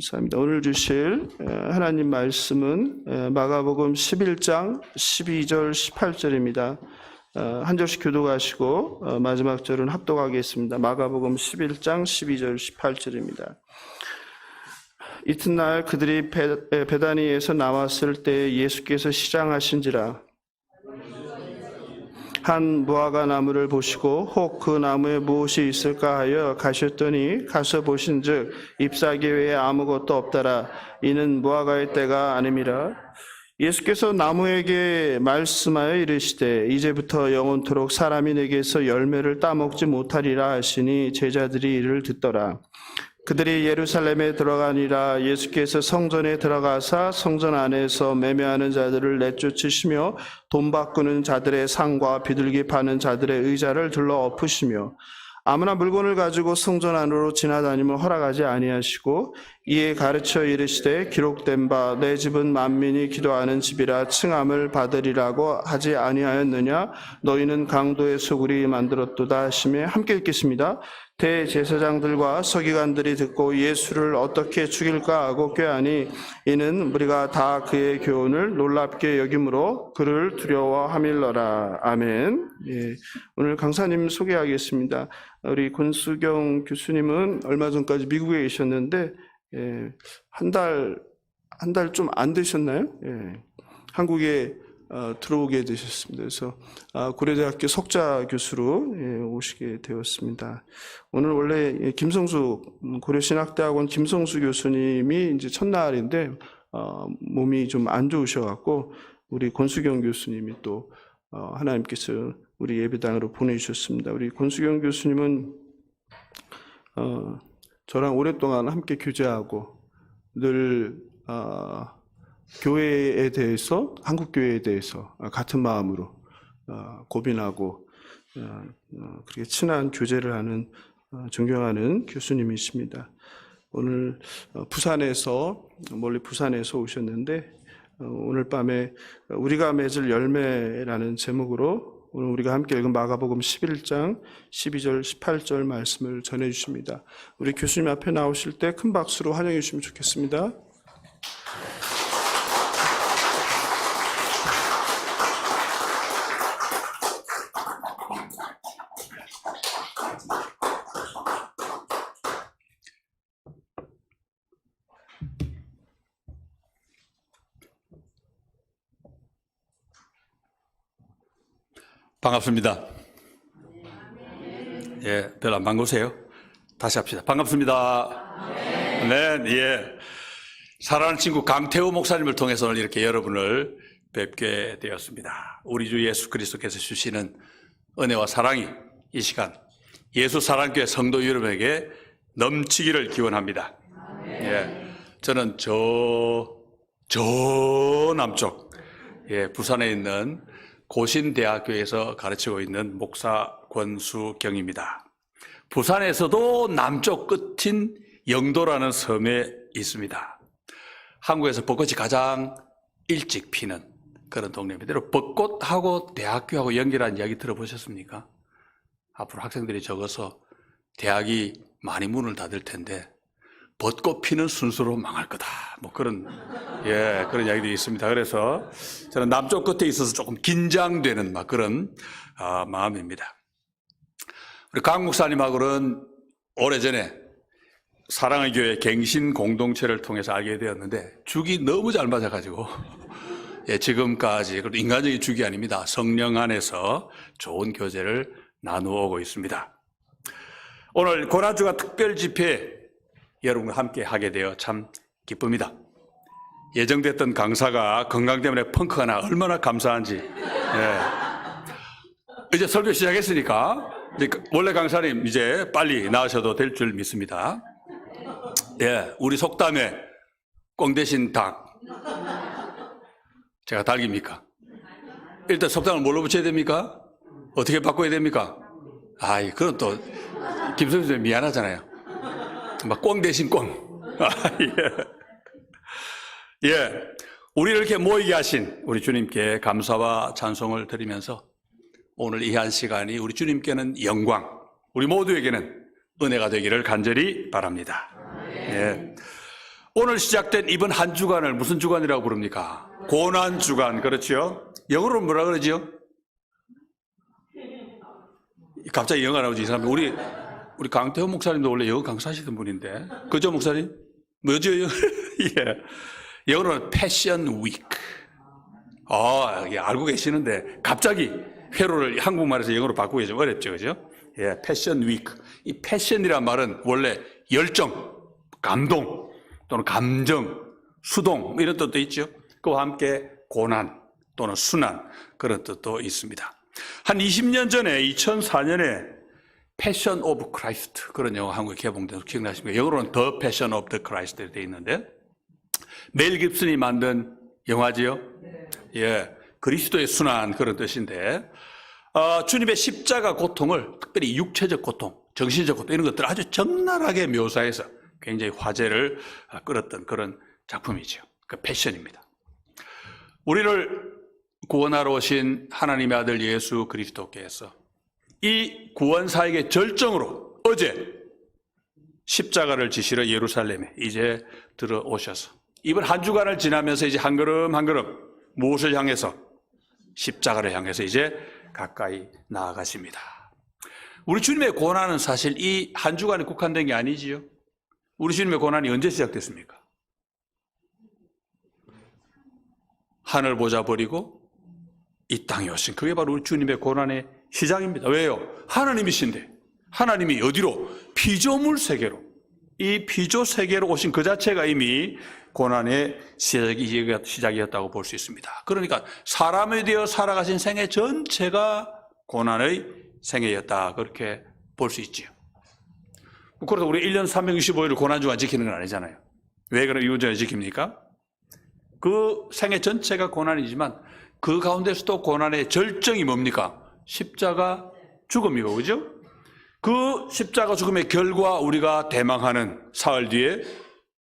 감사합니다. 오늘 주실 하나님 말씀은 마가복음 11장 12절 18절입니다. 한 절씩 교독하시고 마지막 절은 합독하겠습니다. 마가복음 11장 12절 18절입니다. 이튿날 그들이 베다니에서 나왔을 때 예수께서 시장하신지라 한 무화과 나무를 보시고 혹 그 나무에 무엇이 있을까 하여 가셨더니 가서 보신즉 잎사귀 외에 아무것도 없더라. 이는 무화과의 때가 아님이라. 예수께서 나무에게 말씀하여 이르시되 이제부터 영원토록 사람이 내게서 열매를 따먹지 못하리라 하시니 제자들이 이를 듣더라. 그들이 예루살렘에 들어가니라. 예수께서 성전에 들어가사 성전 안에서 매매하는 자들을 내쫓으시며 돈 바꾸는 자들의 상과 비둘기 파는 자들의 의자를 들러 엎으시며 아무나 물건을 가지고 성전 안으로 지나다니면 허락하지 아니하시고 이에 가르쳐 이르시되 기록된 바 내 집은 만민이 기도하는 집이라 칭함을 받으리라고 하지 아니하였느냐. 너희는 강도의 소굴이 만들었도다 하시며 함께 읽겠습니다. 대제사장들과 서기관들이 듣고 예수를 어떻게 죽일까 하고 꾀하니 이는 우리가 다 그의 교훈을 놀랍게 여김으로 그를 두려워함일러라. 아멘. 예, 오늘 강사님 소개하겠습니다. 우리 권수경 교수님은 얼마 전까지 미국에 계셨는데 한 달 좀 안 되셨나요? 예, 한국에 들어오게 되셨습니다. 그래서 고려대학교 석좌 교수로 오시게 되었습니다. 오늘 원래 김성수 고려신학대학원 김성수 교수님이 이제 첫날인데 몸이 좀 안 좋으셔갖고 우리 권수경 교수님이 또 하나님께서 우리 예배당으로 보내주셨습니다. 우리 권수경 교수님은 저랑 오랫동안 함께 교제하고 늘 교회에 대해서, 한국 교회에 대해서 같은 마음으로 고민하고 그렇게 친한 교제를 하는 존경하는 교수님이십니다. 오늘 멀리 부산에서 오셨는데 오늘 밤에 우리가 맺을 열매라는 제목으로 오늘 우리가 함께 읽은 마가복음 11장 12절 18절 말씀을 전해주십니다. 우리 교수님 앞에 나오실 때 큰 박수로 환영해 주시면 좋겠습니다. 반갑습니다. 예, 별로 안 반가우세요? 다시 합시다. 반갑습니다. 네, 예. 사랑하는 친구 강태우 목사님을 통해서 오늘 이렇게 여러분을 뵙게 되었습니다. 우리 주 예수 그리스도께서 주시는 은혜와 사랑이 이 시간 예수 사랑교회 성도 여러분에게 넘치기를 기원합니다. 예, 저는 저 남쪽, 예, 부산에 있는 고신대학교에서 가르치고 있는 목사 권수경입니다. 부산에서도 남쪽 끝인 영도라는 섬에 있습니다. 한국에서 벚꽃이 가장 일찍 피는 그런 동네입니다. 벚꽃하고 대학교하고 연결한 이야기 들어보셨습니까? 앞으로 학생들이 적어서 대학이 많이 문을 닫을 텐데 벚꽃 피는 순서로 망할 거다. 뭐 그런 이야기들이 있습니다. 그래서 저는 남쪽 끝에 있어서 조금 긴장되는 그런 마음입니다. 우리 강 목사님하고는 오래전에 사랑의 교회 갱신 공동체를 통해서 알게 되었는데 죽이 너무 잘 맞아가지고 지금까지 인간적인 죽이 아닙니다. 성령 안에서 좋은 교제를 나누어 오고 있습니다. 오늘 고난주가 특별 집회 여러분과 함께 하게 되어 참 기쁩니다. 예정됐던 강사가 건강 때문에 펑크가 나 얼마나 감사한지. 이제 설교 시작했으니까 원래 강사님 이제 빨리 나으셔도 될 줄 믿습니다. 우리 속담에 꽝 대신 닭. 제가 닭입니까? 일단 속담을 뭘로 붙여야 됩니까? 어떻게 바꿔야 됩니까? 그건 또 김성수 님 미안하잖아요. 꽝 대신 꽝. 우리를 이렇게 모이게 하신 우리 주님께 감사와 찬송을 드리면서 오늘 이 한 시간이 우리 주님께는 영광, 우리 모두에게는 은혜가 되기를 간절히 바랍니다. 오늘 시작된 이번 한 주간을 무슨 주간이라고 부릅니까? 고난 주간, 그렇죠? 영어로 뭐라 그러지요? 갑자기 영어 나오지, 이 사람. 우리 강태호 목사님도 원래 영어 강사하시던 분인데. 그죠, 목사님? 뭐죠? 예. 영어로는 패션 위크. 알고 계시는데, 갑자기 회로를 한국말에서 영어로 바꾸기 좀 어렵죠, 그죠? 예, 패션 위크. 이 패션이란 말은 원래 열정, 감동, 또는 감정, 수동, 이런 뜻도 있죠. 그와 함께 고난 또는 순환, 그런 뜻도 있습니다. 한 20년 전에 2004년에 패션 오브 크라이스트, 그런 영화 한국에 개봉돼서 기억나십니까? 영어로는 The Passion of the Christ 되어 있는데, 멜 깁슨이 만든 영화지요. 예, 그리스도의 순환, 그런 뜻인데, 주님의 십자가 고통을, 특별히 육체적 고통, 정신적 고통, 이런 것들을 아주 적나라하게 묘사해서 굉장히 화제를 끌었던 그런 작품이죠. 그 패션입니다. 우리를 구원하러 오신 하나님의 아들 예수 그리스도께서 이 구원사역의 절정으로 어제 십자가를 지시러 예루살렘에 이제 들어오셔서 이번 한 주간을 지나면서 이제 한 걸음 한 걸음 무엇을 향해서? 십자가를 향해서 이제 가까이 나아가십니다. 우리 주님의 고난은 사실 이 한 주간에 국한된 게 아니지요. 우리 주님의 고난이 언제 시작됐습니까? 하늘 보자 버리고 이 땅에 오신, 그게 바로 우리 주님의 고난의 시작입니다. 왜요? 하나님이신데, 하나님이 어디로? 피조물 세계로, 이 피조 세계로 오신 그 자체가 이미 고난의 시작이었다고 볼 수 있습니다. 그러니까 사람이 되어 살아가신 생애 전체가 고난의 생애였다, 그렇게 볼 수 있지요. 그래서 우리 1년 365일을 고난주간 지키는 건 아니잖아요. 왜 그럼 이주간을 지킵니까? 그 생애 전체가 고난이지만 그 가운데서도 고난의 절정이 뭡니까? 십자가 죽음이고, 그죠? 그 십자가 죽음의 결과 우리가 대망하는 사흘 뒤에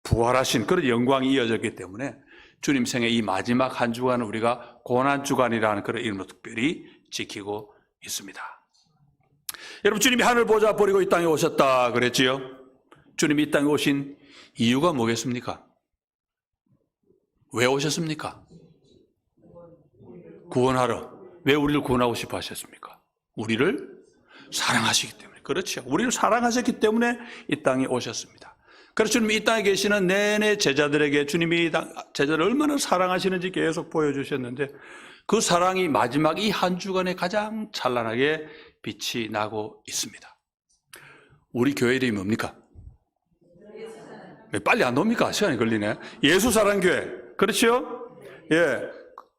부활하신 그런 영광이 이어졌기 때문에 주님 생애 이 마지막 한 주간은 우리가 고난주간이라는 그런 이름으로 특별히 지키고 있습니다. 여러분, 주님이 하늘 보자 버리고 이 땅에 오셨다 그랬지요? 주님이 이 땅에 오신 이유가 뭐겠습니까? 왜 오셨습니까? 구원하러. 왜 우리를 구원하고 싶어 하셨습니까? 우리를 사랑하시기 때문에. 그렇죠. 우리를 사랑하셨기 때문에 이 땅에 오셨습니다. 그래서 주님이 이 땅에 계시는 내내 제자들에게 주님이 제자를 얼마나 사랑하시는지 계속 보여주셨는데, 그 사랑이 마지막 이 한 주간에 가장 찬란하게 빛이 나고 있습니다. 우리 교회 이름이 뭡니까? 빨리 안 나옵니까? 시간이 걸리네. 예수사랑교회. 그렇죠? 예.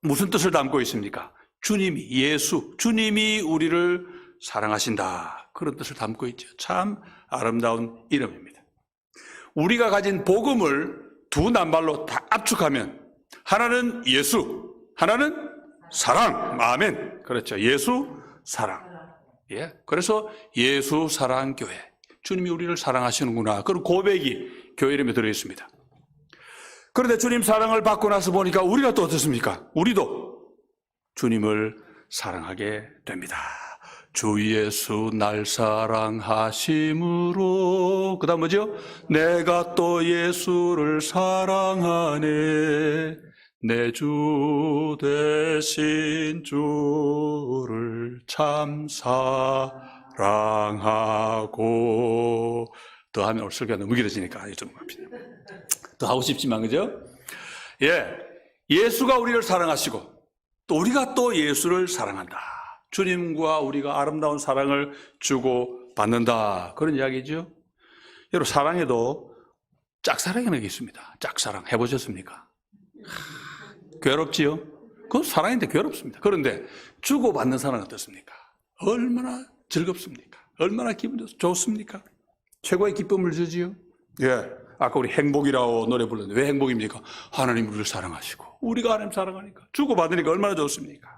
무슨 뜻을 담고 있습니까? 주님이 우리를 사랑하신다, 그런 뜻을 담고 있죠. 참 아름다운 이름입니다. 우리가 가진 복음을 두 낱말로 다 압축하면 하나는 예수, 하나는 사랑. 아멘. 그렇죠. 예수, 사랑. 예. 그래서 예수 사랑 교회. 주님이 우리를 사랑하시는구나, 그런 고백이 교회 이름에 들어 있습니다. 그런데 주님 사랑을 받고 나서 보니까 우리가 또 어떻습니까? 우리도 주님을 사랑하게 됩니다. 주 예수 날 사랑하심으로, 그 다음 뭐죠? 내가 또 예수를 사랑하네, 내 주 대신 주를 참 사랑하고. 더 하면 설교가 너무 길어지니까 좀 합시다. 더 하고 싶지만, 그죠? 예. 예수가 우리를 사랑하시고 또 우리가 또 예수를 사랑한다. 주님과 우리가 아름다운 사랑을 주고 받는다, 그런 이야기죠. 여러분, 사랑에도 짝사랑이라는 게 있습니다. 짝사랑 해보셨습니까? 괴롭지요? 그건 사랑인데 괴롭습니다. 그런데 주고받는 사랑은 어떻습니까? 얼마나 즐겁습니까? 얼마나 기분 좋습니까? 최고의 기쁨을 주지요. 예. 아까 우리 행복이라고 노래 불렀는데 왜 행복입니까? 하나님 우리를 사랑하시고 우리가 하나님 사랑하니까 주고받으니까 얼마나 좋습니까?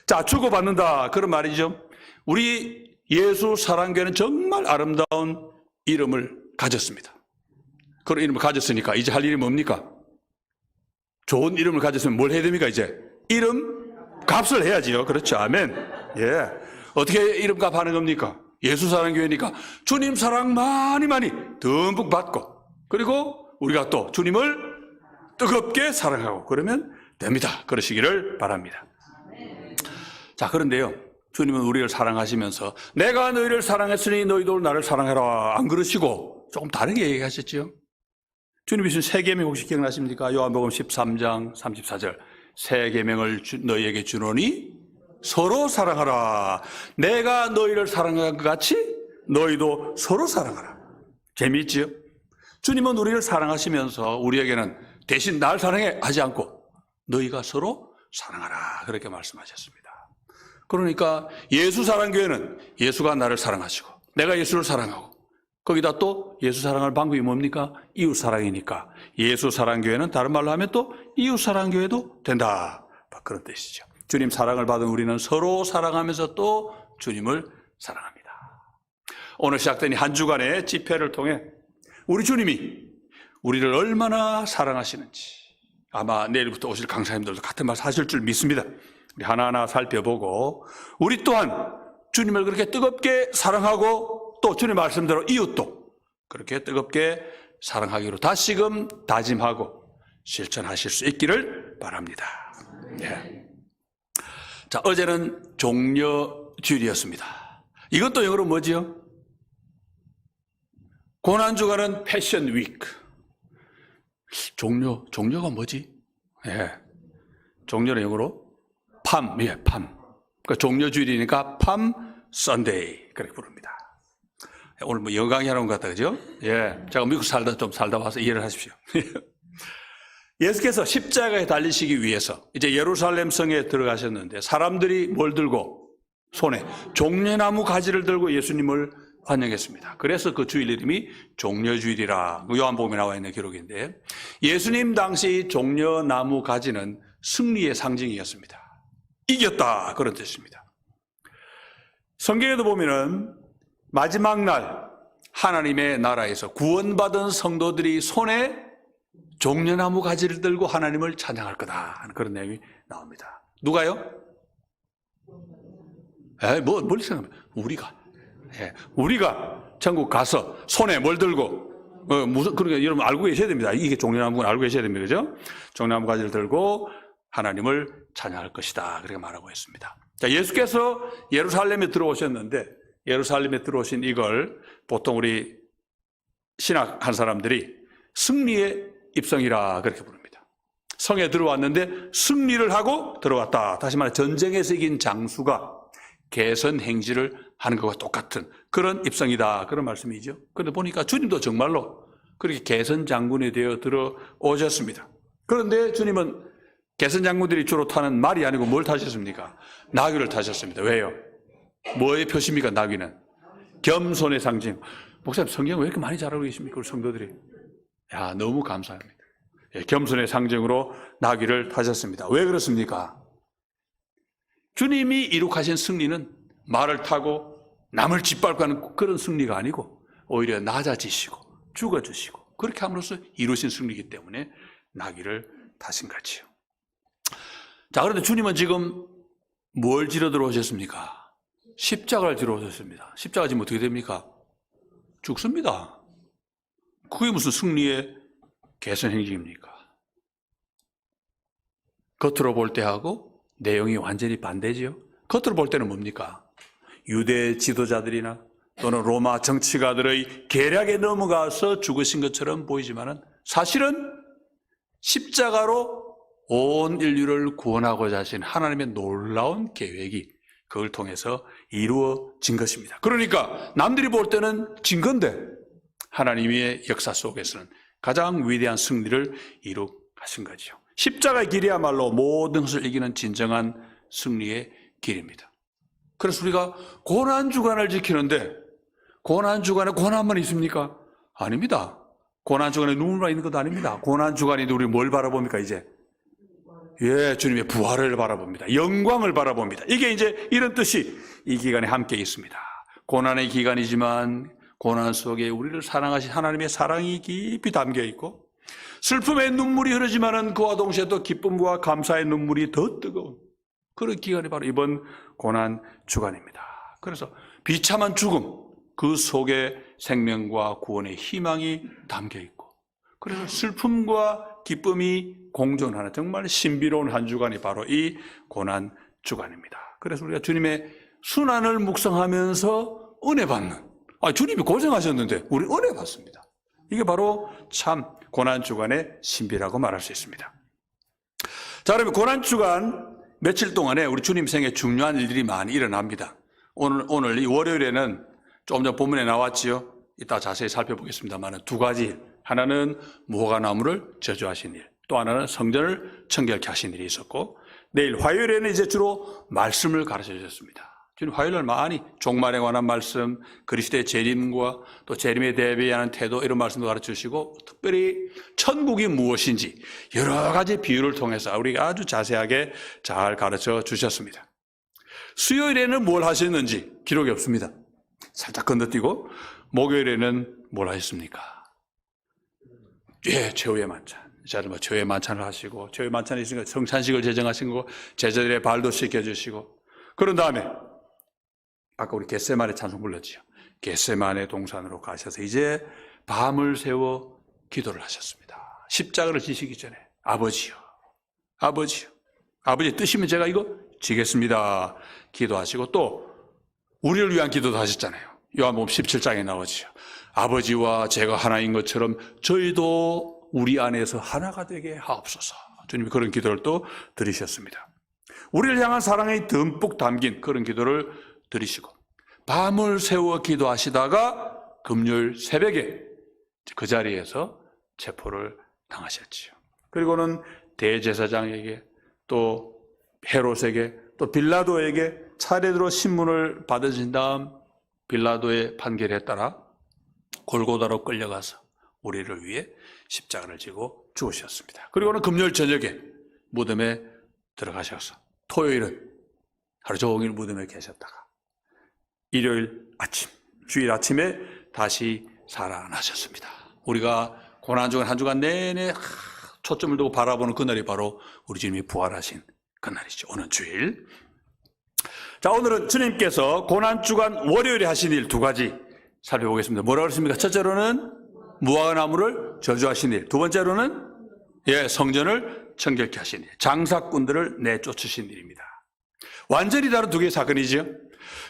자, 주고받는다, 그런 말이죠. 우리 예수 사랑교회는 정말 아름다운 이름을 가졌습니다. 그런 이름을 가졌으니까 이제 할 일이 뭡니까? 좋은 이름을 가졌으면 뭘 해야 됩니까? 이제 이름 값을 해야지요. 그렇죠. 아멘. 예. 어떻게 이름값 하는 겁니까? 예수 사랑교회니까 주님 사랑 많이 듬뿍 받고, 그리고 우리가 또 주님을 뜨겁게 사랑하고 그러면 됩니다. 그러시기를 바랍니다. 자, 그런데요, 주님은 우리를 사랑하시면서 내가 너희를 사랑했으니 너희도 나를 사랑해라 안 그러시고 조금 다르게 얘기하셨죠. 주님이 주신 새 계명 혹시 기억나십니까? 요한복음 13장 34절 새 계명을 너희에게 주노니 서로 사랑하라. 내가 너희를 사랑한 것 같이 너희도 서로 사랑하라. 재미있지요? 주님은 우리를 사랑하시면서 우리에게는 대신 날 사랑해 하지 않고 너희가 서로 사랑하라 그렇게 말씀하셨습니다. 그러니까 예수 사랑교회는 예수가 나를 사랑하시고 내가 예수를 사랑하고 거기다 또 예수 사랑할 방법이 뭡니까? 이웃 사랑이니까 예수 사랑교회는 다른 말로 하면 또 이웃 사랑교회도 된다. 그런 뜻이죠. 주님 사랑을 받은 우리는 서로 사랑하면서 또 주님을 사랑합니다. 오늘 시작된 한 주간의 집회를 통해 우리 주님이 우리를 얼마나 사랑하시는지 아마 내일부터 오실 강사님들도 같은 말 하실 줄 믿습니다. 우리 하나하나 살펴보고 우리 또한 주님을 그렇게 뜨겁게 사랑하고 또 주님 말씀대로 이웃도 그렇게 뜨겁게 사랑하기로 다시금 다짐하고 실천하실 수 있기를 바랍니다. 네. 자, 어제는 종려주일이었습니다. 이것도 영어로 뭐지요? 고난주간은 패션 위크. 종려가 뭐지? 예. 종려는 영어로 팜, 예, 팜. 그러니까 종려주일이니까 팜 선데이 그렇게 부릅니다. 오늘 뭐 영어 강의하러 온 것 같다, 그죠? 예. 제가 미국 살다 와서 이해를 하십시오. 예수께서 십자가에 달리시기 위해서 이제 예루살렘 성에 들어가셨는데 사람들이 뭘 들고 손에 종려나무 가지를 들고 예수님을 환영했습니다. 그래서 그 주일 이름이 종려주일이라 요한복음에 나와 있는 기록인데 예수님 당시 종려나무 가지는 승리의 상징이었습니다. 이겼다 그런 뜻입니다. 성경에도 보면은 마지막 날 하나님의 나라에서 구원받은 성도들이 손에 종려나무 가지를 들고 하나님을 찬양할 거다 하는 그런 내용이 나옵니다. 누가요? 뭘 생각합니까? 우리가 천국 가서 손에 뭘 들고 그러니까 여러분 알고 계셔야 됩니다. 이게 종려나무는 알고 계셔야 됩니다. 그죠? 종려나무 가지를 들고 하나님을 찬양할 것이다 그렇게 말하고 있습니다. 자, 예수께서 예루살렘에 들어오셨는데 예루살렘에 들어오신 이걸 보통 우리 신학한 사람들이 승리의 입성이라 그렇게 부릅니다. 성에 들어왔는데 승리를 하고 들어갔다. 다시 말해 전쟁에서 이긴 장수가 개선 행진을 하는 것과 똑같은 그런 입성이다. 그런 말씀이죠. 그런데 보니까 주님도 정말로 그렇게 개선 장군이 되어 들어오셨습니다. 그런데 주님은 개선 장군들이 주로 타는 말이 아니고 뭘 타셨습니까? 나귀를 타셨습니다. 왜요? 뭐의 표시입니까? 나귀는 겸손의 상징. 목사님 성경 왜 이렇게 많이 잘 알고 계십니까? 우리 성도들이. 야, 너무 감사합니다. 겸손의 상징으로 나귀를 타셨습니다. 왜 그렇습니까? 주님이 이룩하신 승리는 말을 타고 남을 짓밟고 하는 그런 승리가 아니고 오히려 낮아지시고 죽어주시고 그렇게 함으로써 이루신 승리이기 때문에 나귀를 타신 거지요. 자, 그런데 주님은 지금 뭘 지러 들어오셨습니까? 십자가를 지러 오셨습니다. 십자가 지면 어떻게 됩니까? 죽습니다. 그게 무슨 승리의 개선 행진입니까? 겉으로 볼 때하고 내용이 완전히 반대지요. 겉으로 볼 때는 뭡니까? 유대 지도자들이나 또는 로마 정치가들의 계략에 넘어가서 죽으신 것처럼 보이지만은 사실은 십자가로 온 인류를 구원하고자 하신 하나님의 놀라운 계획이 그걸 통해서 이루어진 것입니다. 그러니까 남들이 볼 때는 진 건데 하나님의 역사 속에서는 가장 위대한 승리를 이룩하신 거죠. 십자가의 길이야말로 모든 것을 이기는 진정한 승리의 길입니다. 그래서 우리가 고난주간을 지키는데 고난주간에 고난만 있습니까? 아닙니다. 고난주간에 눈물만 있는 것도 아닙니다. 고난주간에도 우리 뭘 바라봅니까 이제? 예, 주님의 부활을 바라봅니다. 영광을 바라봅니다. 이게 이제 이런 뜻이 이 기간에 함께 있습니다. 고난의 기간이지만 고난 속에 우리를 사랑하신 하나님의 사랑이 깊이 담겨 있고 슬픔의 눈물이 흐르지만은 그와 동시에 또 기쁨과 감사의 눈물이 더 뜨거운 그런 기간이 바로 이번 고난 주간입니다. 그래서 비참한 죽음 그 속에 생명과 구원의 희망이 담겨 있고 그래서 슬픔과 기쁨이 공존하는 정말 신비로운 한 주간이 바로 이 고난 주간입니다. 그래서 우리가 주님의 순환을 묵상하면서 은혜 받는, 주님이 고생하셨는데 우리 은혜 받습니다. 이게 바로 참 고난 주간의 신비라고 말할 수 있습니다. 자, 그러면 고난 주간 며칠 동안에 우리 주님 생에 중요한 일들이 많이 일어납니다. 오늘 이 월요일에는 조금 전 본문에 나왔지요. 이따 자세히 살펴보겠습니다만 두 가지 일. 하나는 무화과나무를 저주하신 일, 또 하나는 성전을 청결케 하신 일이 있었고, 내일 화요일에는 이제 주로 말씀을 가르쳐 주셨습니다. 주님 화요일날 많이 종말에 관한 말씀, 그리스도의 재림과 또 재림에 대비하는 태도 이런 말씀도 가르쳐 주시고, 특별히 천국이 무엇인지 여러 가지 비유를 통해서 우리가 아주 자세하게 잘 가르쳐 주셨습니다. 수요일에는 뭘 하셨는지 기록이 없습니다. 살짝 건너뛰고, 목요일에는 뭘 하셨습니까? 예, 최후의 만찬. 자들 뭐 최후의 만찬을 하시고, 최후의 만찬이 있으니까 성찬식을 제정하신 거, 제자들의 발도 씻겨주시고, 그런 다음에 아까 우리 겟세마네 찬송 불렀지요. 겟세마네 동산으로 가셔서 이제 밤을 새워 기도를 하셨습니다. 십자가를 지시기 전에 아버지요, 아버지 뜻이면 제가 이거 지겠습니다. 기도하시고, 또 우리를 위한 기도도 하셨잖아요. 요한복음 17장에 나오지요. 아버지와 제가 하나인 것처럼 저희도 우리 안에서 하나가 되게 하옵소서. 주님이 그런 기도를 또 드리셨습니다. 우리를 향한 사랑이 듬뿍 담긴 그런 기도를 드리시고, 밤을 새워 기도하시다가 금요일 새벽에 그 자리에서 체포를 당하셨지요. 그리고는 대제사장에게, 또 헤롯에게, 또 빌라도에게 차례대로 신문을 받으신 다음 빌라도의 판결에 따라 골고다로 끌려가서 우리를 위해 십자가를 지고 죽으셨습니다. 그리고는 금요일 저녁에 무덤에 들어가셔서 토요일은 하루 종일 무덤에 계셨다가 일요일 아침, 주일 아침에 다시 살아나셨습니다. 우리가 고난주간 한 주간 내내 초점을 두고 바라보는 그날이 바로 우리 주님이 부활하신 그날이죠. 오늘 주일. 자, 오늘은 주님께서 고난주간 월요일에 하신 일 두 가지 살펴보겠습니다. 뭐라고 그랬습니까? 첫째로는 무화과나무를 저주하신 일, 두 번째로는 성전을 청결케 하신 일, 장사꾼들을 내쫓으신 일입니다. 완전히 다른 두 개의 사건이죠.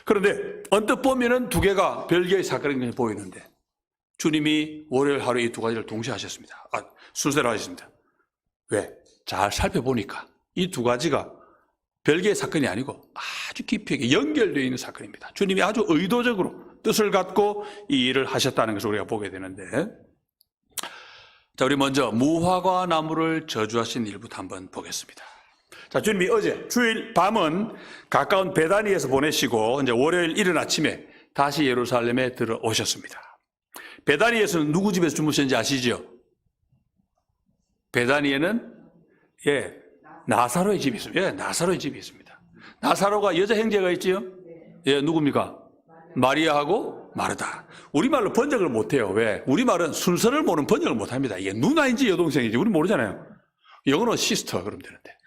그런데 언뜻 보면은 두 개가 별개의 사건인 것이 보이는데 주님이 월요일 하루 이 두 가지를 동시에 하셨습니다. 순서로 하셨습니다. 왜? 잘 살펴보니까 이 두 가지가 별개의 사건이 아니고 아주 깊이 있게 연결되어 있는 사건입니다. 주님이 아주 의도적으로 뜻을 갖고 이 일을 하셨다는 것을 우리가 보게 되는데, 자, 우리 먼저 무화과 나무를 저주하신 일부터 한번 보겠습니다. 자, 주님이 어제 주일 밤은 가까운 베다니에서 보내시고 이제 월요일 이른 아침에 다시 예루살렘에 들어오셨습니다. 베다니에서는 누구 집에서 주무셨는지 아시죠? 베다니에는 나사로의 집이 있습니다. 나사로의 집이 있습니다. 나사로가 여자 형제가 있지요? 누굽니까? 마리아하고 마르다. 우리말로 번역을 못해요. 왜? 우리말은 순서를 모르는 번역을 못합니다. 이게 누나인지 여동생인지 우리 모르잖아요. 영어는 시스터 그러면 되는데,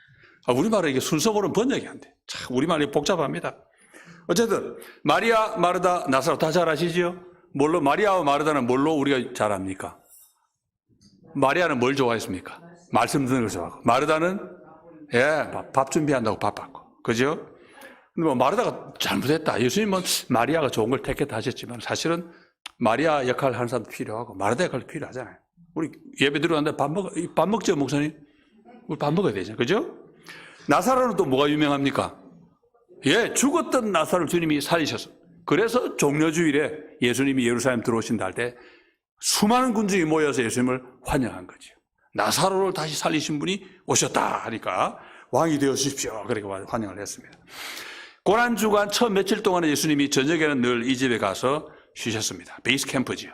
우리말은 이게 순서 모르는 번역이 안 돼. 참 우리말이 복잡합니다. 어쨌든 마리아, 마르다, 나사로 다 잘 아시죠? 뭘로 마리아와 마르다는 뭘로 우리가 잘 압니까? 마리아는 뭘 좋아했습니까? 말씀 듣는 걸 좋아하고, 마르다는 밥 준비한다고 바빴고, 그죠? 근데 마르다가 잘못했다. 예수님은 마리아가 좋은 걸 택했다 하셨지만 사실은 마리아 역할을 하는 사람도 필요하고 마르다 역할도 필요하잖아요. 우리 예배 들어갔는데 밥 먹죠, 목사님? 우리 밥 먹어야 되잖아요. 그죠? 나사로는 또 뭐가 유명합니까? 죽었던 나사로를 주님이 살리셔서, 그래서 종려주일에 예수님이 예루살렘 들어오신다 할 때 수많은 군중이 모여서 예수님을 환영한 거죠. 나사로를 다시 살리신 분이 오셨다 하니까 왕이 되어 주십시오. 그렇게 환영을 했습니다. 고난주간 첫 며칠 동안에 예수님이 저녁에는 늘 이 집에 가서 쉬셨습니다. 베이스 캠프지요.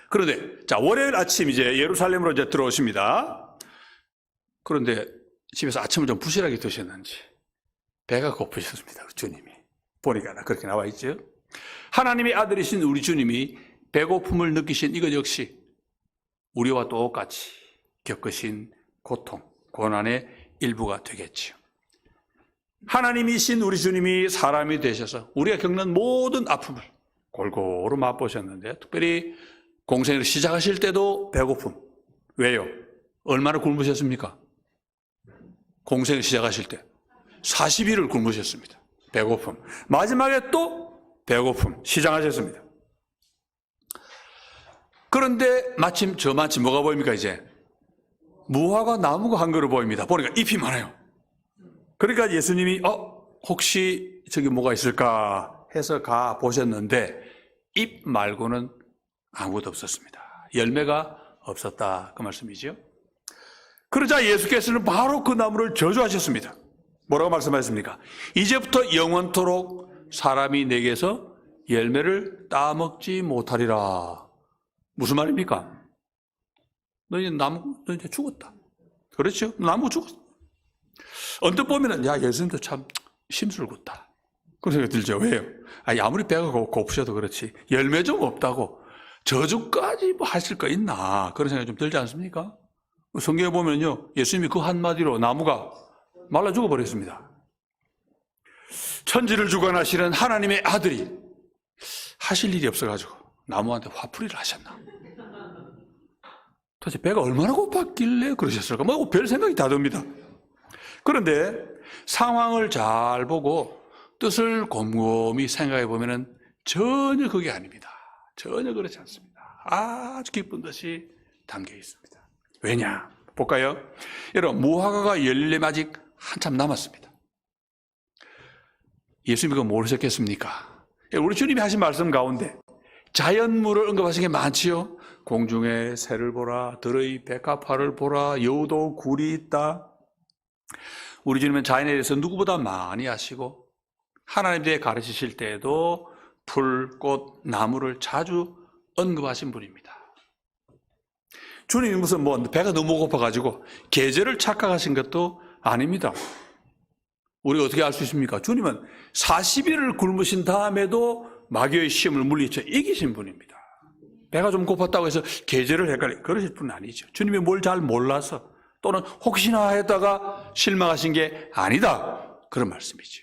그런데 자, 월요일 아침 이제 예루살렘으로 이제 들어오십니다. 그런데 집에서 아침을 좀 부실하게 드셨는지 배가 고프셨습니다. 주님이. 보니까 그렇게 나와 있죠. 하나님의 아들이신 우리 주님이 배고픔을 느끼신 이것 역시 우리와 똑같이 겪으신 고통, 고난의 일부가 되겠지요. 하나님이신 우리 주님이 사람이 되셔서 우리가 겪는 모든 아픔을 골고루 맛보셨는데, 특별히 공생을 시작하실 때도 배고픔, 왜요? 얼마나 굶으셨습니까? 공생을 시작하실 때 40일을 굶으셨습니다. 배고픔. 마지막에 또 배고픔 시작하셨습니다. 그런데 마침 저마침 뭐가 보입니까? 이제 무화과 나무가 한 그루 보입니다. 보니까 잎이 많아요. 그러니까 예수님이 혹시 저기 뭐가 있을까 해서 가 보셨는데 잎 말고는 아무것도 없었습니다. 열매가 없었다, 그 말씀이죠. 그러자 예수께서는 바로 그 나무를 저주하셨습니다. 뭐라고 말씀하셨습니까? 이제부터 영원토록 사람이 내게서 열매를 따먹지 못하리라. 무슨 말입니까? 너 이제 죽었다. 그렇죠? 나무 죽었어. 언뜻 보면은 예수님도 참 심술궂다, 그런 생각이 들죠. 왜요? 아무리 배가 고프셔도 그렇지 열매 좀 없다고 저주까지 뭐 하실 거 있나, 그런 생각이 좀 들지 않습니까? 성경에 보면요, 예수님이 그 한마디로 나무가 말라 죽어버렸습니다. 천지를 주관하시는 하나님의 아들이 하실 일이 없어가지고 나무한테 화풀이를 하셨나? 도대체 배가 얼마나 고팠길래 그러셨을까? 뭐 별 생각이 다 듭니다. 그런데 상황을 잘 보고 뜻을 곰곰이 생각해 보면은 전혀 그게 아닙니다. 전혀 그렇지 않습니다. 아주 깊은 뜻이 담겨 있습니다. 왜냐? 볼까요? 여러분, 무화과가 열리면 아직 한참 남았습니다. 예수님이 그거 모르셨겠습니까? 우리 주님이 하신 말씀 가운데 자연물을 언급하신 게 많지요. 공중의 새를 보라, 들의 백합화를 보라, 여우도 굴이 있다. 우리 주님은 자연에 대해서 누구보다 많이 아시고 하나님에 대해 가르치실 때에도 풀, 꽃, 나무를 자주 언급하신 분입니다. 주님이 무슨 배가 너무 고파가지고 계절을 착각하신 것도 아닙니다. 우리가 어떻게 알 수 있습니까? 주님은 40일을 굶으신 다음에도 마귀의 시험을 물리쳐 이기신 분입니다. 배가 좀 고팠다고 해서 계절을 그러실 분은 아니죠. 주님이 뭘 잘 몰라서 또는 혹시나 했다가 실망하신 게 아니다, 그런 말씀이죠.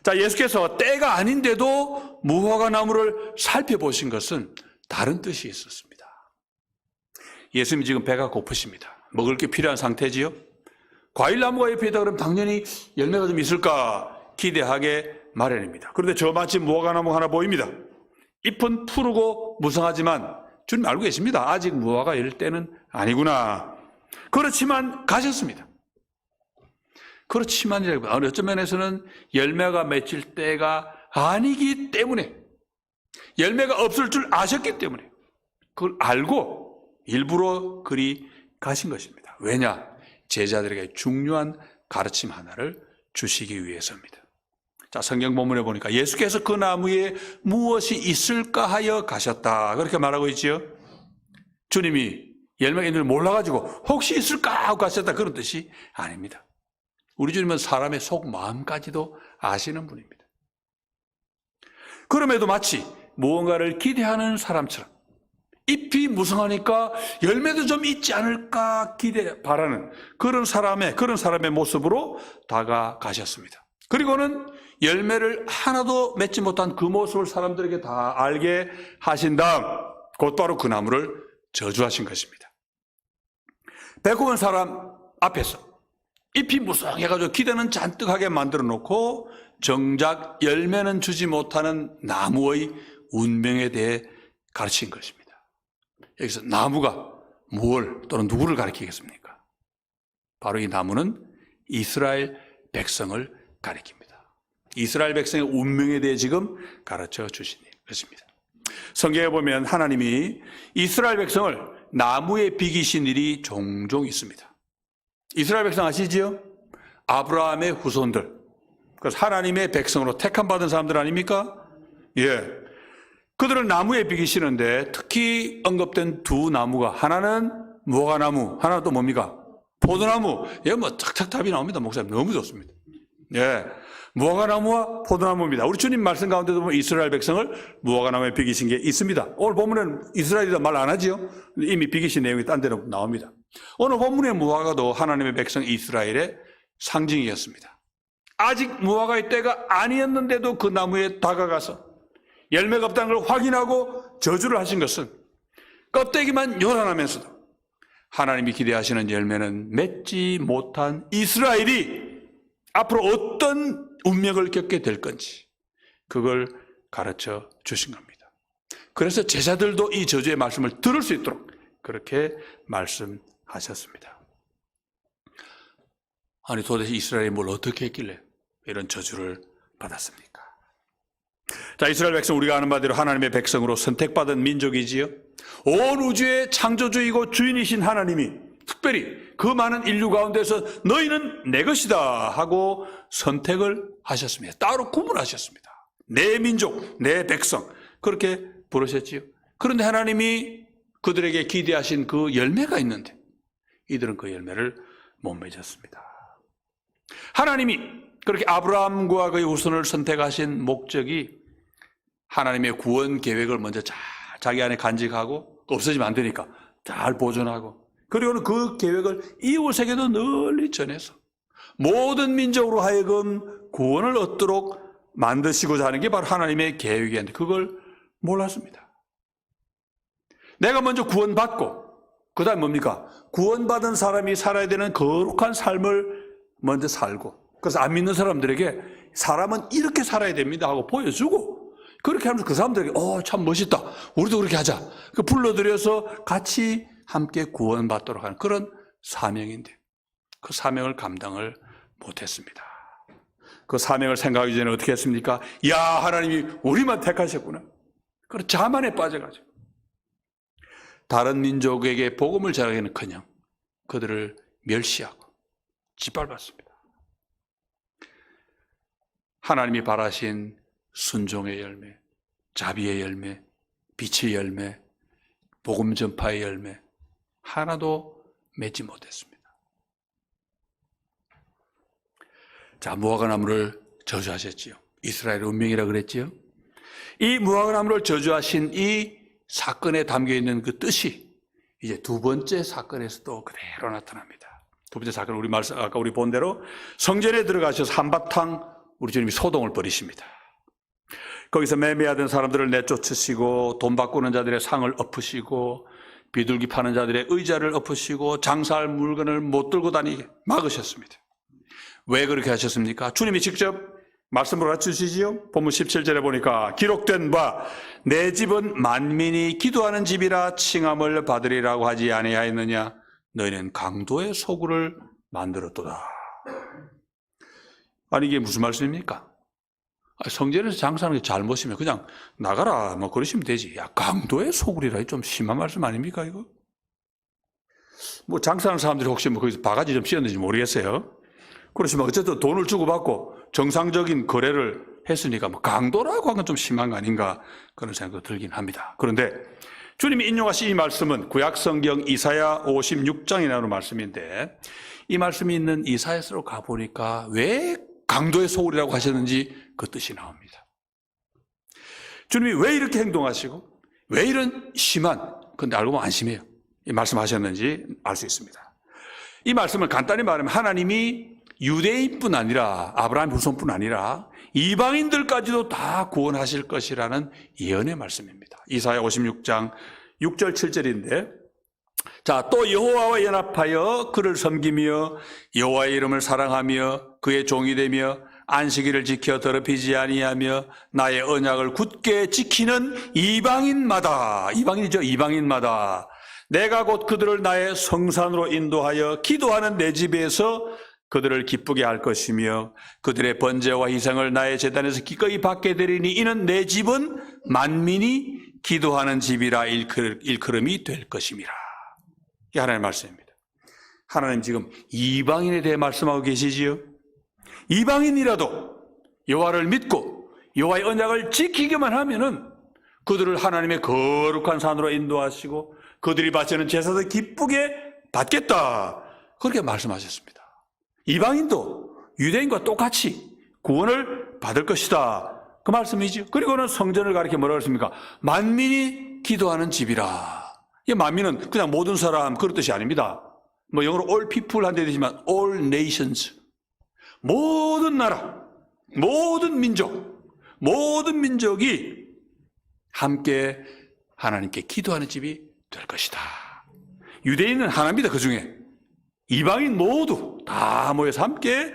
자, 예수께서 때가 아닌데도 무화과 나무를 살펴보신 것은 다른 뜻이 있었습니다. 예수님이 지금 배가 고프십니다. 먹을 게 필요한 상태지요. 과일나무가 옆에 있다 그러면 당연히 열매가 좀 있을까 기대하게 마련입니다. 그런데 저마치 무화과 나무 하나 보입니다. 잎은 푸르고 무성하지만 주님 알고 계십니다. 아직 무화과 열 때는 아니구나. 그렇지만 가셨습니다. 그렇지만이라고 어떤 면에서는 열매가 맺힐 때가 아니기 때문에, 열매가 없을 줄 아셨기 때문에 그걸 알고 일부러 그리 가신 것입니다. 왜냐? 제자들에게 중요한 가르침 하나를 주시기 위해서입니다. 자, 성경 본문에 보니까 예수께서 그 나무에 무엇이 있을까 하여 가셨다, 그렇게 말하고 있지요. 주님이 열매가 있는 줄 몰라가지고 혹시 있을까 하고 가셨다, 그런 뜻이 아닙니다. 우리 주님은 사람의 속 마음까지도 아시는 분입니다. 그럼에도 마치 무언가를 기대하는 사람처럼 잎이 무성하니까 열매도 좀 있지 않을까 바라는 그런 사람의 모습으로 다가가셨습니다. 그리고는 열매를 하나도 맺지 못한 그 모습을 사람들에게 다 알게 하신 다음 곧바로 그 나무를 저주하신 것입니다. 배고픈 사람 앞에서 잎이 무성해가지고 기대는 잔뜩 하게 만들어 놓고 정작 열매는 주지 못하는 나무의 운명에 대해 가르친 것입니다. 여기서 나무가 무엇 또는 누구를 가리키겠습니까? 바로 이 나무는 이스라엘 백성을 가리킵니다. 이스라엘 백성의 운명에 대해 지금 가르쳐 주신 것입니다. 성경에 보면 하나님이 이스라엘 백성을 나무에 비기신 일이 종종 있습니다. 이스라엘 백성 아시지요? 아브라함의 후손들, 그래서 하나님의 백성으로 택함 받은 사람들 아닙니까? 예. 그들은 나무에 비기시는데 특히 언급된 두 나무가, 하나는 무화과나무, 하나는 또 뭡니까? 포도나무. 예, 착착 답이 나옵니다. 목사님 너무 좋습니다. 예. 무화과나무와 포도나무입니다. 우리 주님 말씀 가운데도 보면 이스라엘 백성을 무화과나무에 비기신 게 있습니다. 오늘 본문에는 이스라엘이다 말 안 하지요? 이미 비기신 내용이 딴 데로 나옵니다. 오늘 본문의 무화과도 하나님의 백성 이스라엘의 상징이었습니다. 아직 무화과의 때가 아니었는데도 그 나무에 다가가서 열매가 없다는 걸 확인하고 저주를 하신 것은 껍데기만 요란하면서도 하나님이 기대하시는 열매는 맺지 못한 이스라엘이 앞으로 어떤 운명을 겪게 될 건지 그걸 가르쳐 주신 겁니다. 그래서 제자들도 이 저주의 말씀을 들을 수 있도록 그렇게 말씀하셨습니다. 아니 도대체 이스라엘이 뭘 어떻게 했길래 이런 저주를 받았습니까? 자, 이스라엘 백성 우리가 아는 바대로 하나님의 백성으로 선택받은 민족이지요. 온 우주의 창조주이고 주인이신 하나님이 특별히 그 많은 인류 가운데서 너희는 내 것이다 하고 선택을 하셨습니다. 따로 구분하셨습니다. 내 민족, 내 백성 그렇게 부르셨지요. 그런데 하나님이 그들에게 기대하신 그 열매가 있는데 이들은 그 열매를 못 맺었습니다. 하나님이 그렇게 아브라함과 그의 후손을 선택하신 목적이 하나님의 구원 계획을 먼저 잘 자기 안에 간직하고 없어지면 안 되니까 잘 보존하고 그리고는 그 계획을 이웃에게도 널리 전해서 모든 민족으로 하여금 구원을 얻도록 만드시고자 하는 게 바로 하나님의 계획이었는데 그걸 몰랐습니다. 내가 먼저 구원받고 그 다음 뭡니까? 구원받은 사람이 살아야 되는 거룩한 삶을 먼저 살고 그래서 안 믿는 사람들에게 사람은 이렇게 살아야 됩니다 하고 보여주고 그렇게 하면서 그 사람들에게 참 멋있다. 우리도 그렇게 하자. 불러들여서 같이 함께 구원받도록 하는 그런 사명인데 그 사명을 감당을 못했습니다. 그 사명을 생각하기 전에 어떻게 했습니까? 야 하나님이 우리만 택하셨구나. 그런 자만에 빠져가지고 다른 민족에게 복음을 전하기는커녕 그들을 멸시하고 짓밟았습니다. 하나님이 바라신 순종의 열매, 자비의 열매, 빛의 열매, 복음 전파의 열매 하나도 맺지 못했습니다. 자, 무화과나무를 저주하셨지요. 이스라엘의 운명이라 그랬지요. 이 무화과나무를 저주하신 이 사건에 담겨있는 그 뜻이 이제 두 번째 사건에서도 그대로 나타납니다. 두 번째 사건 아까 우리 본 대로 성전에 들어가셔서 한바탕 우리 주님이 소동을 벌이십니다. 거기서 매매하던 사람들을 내쫓으시고 돈 바꾸는 자들의 상을 엎으시고 비둘기 파는 자들의 의자를 엎으시고 장사할 물건을 못 들고 다니게 막으셨습니다. 왜 그렇게 하셨습니까? 주님이 직접 말씀으로 가르치시지요. 본문 17절에 보니까 기록된 바 내 집은 만민이 기도하는 집이라 칭함을 받으리라고 하지 아니하였느냐. 너희는 강도의 소굴을 만들었도다. 아니 이게 무슨 말씀입니까? 성전에서 장사하는 게 잘못이면 그냥 나가라 뭐 그러시면 되지. 야 강도의 소굴이라 좀 심한 말씀 아닙니까 이거? 뭐 장사하는 사람들이 혹시 뭐 거기서 바가지 좀 씌웠는지 모르겠어요. 그렇지만 어쨌든 돈을 주고 받고 정상적인 거래를 했으니까 뭐 강도라고 하는 건 좀 심한 거 아닌가 그런 생각도 들긴 합니다. 그런데 주님이 인용하신 이 말씀은 구약성경 이사야 56장에 나오는 말씀인데 이 말씀이 있는 이사야서로 가보니까 왜 강도의 소굴이라고 하셨는지 그 뜻이 나옵니다. 주님이 왜 이렇게 행동하시고 왜 이런 심한 근데 알고 보면 안심해요. 이 말씀하셨는지 알 수 있습니다. 이 말씀을 간단히 말하면 하나님이 유대인뿐 아니라 아브라함 후손뿐 아니라 이방인들까지도 다 구원하실 것이라는 예언의 말씀입니다. 이사야 56장 6절 7절인데 자, 또 여호와와 연합하여 그를 섬기며 여호와의 이름을 사랑하며 그의 종이 되며 안식일을 지켜 더럽히지 아니하며 나의 언약을 굳게 지키는 이방인마다 이방인이죠. 이방인마다 내가 곧 그들을 나의 성산으로 인도하여 기도하는 내 집에서 그들을 기쁘게 할 것이며 그들의 번제와 희생을 나의 제단에서 기꺼이 받게 되리니 이는 내 집은 만민이 기도하는 집이라 일컬음이 될 것임이라. 이게 하나님의 말씀입니다. 하나님 지금 이방인에 대해 말씀하고 계시지요. 이방인이라도 여호와를 믿고 여호와의 언약을 지키기만 하면은 그들을 하나님의 거룩한 산으로 인도하시고 그들이 바치는 제사도 기쁘게 받겠다. 그렇게 말씀하셨습니다. 이방인도 유대인과 똑같이 구원을 받을 것이다. 그 말씀이죠. 그리고는 성전을 가리켜 뭐라고 했습니까? 만민이 기도하는 집이라. 이 만민은 그냥 모든 사람 그런 뜻이 아닙니다. 뭐 영어로 all people 한데 되지만 all nations. 모든 나라, 모든 민족이 함께 하나님께 기도하는 집이 될 것이다. 유대인은 하나입니다. 그 중에 이방인 모두 다 모여서 함께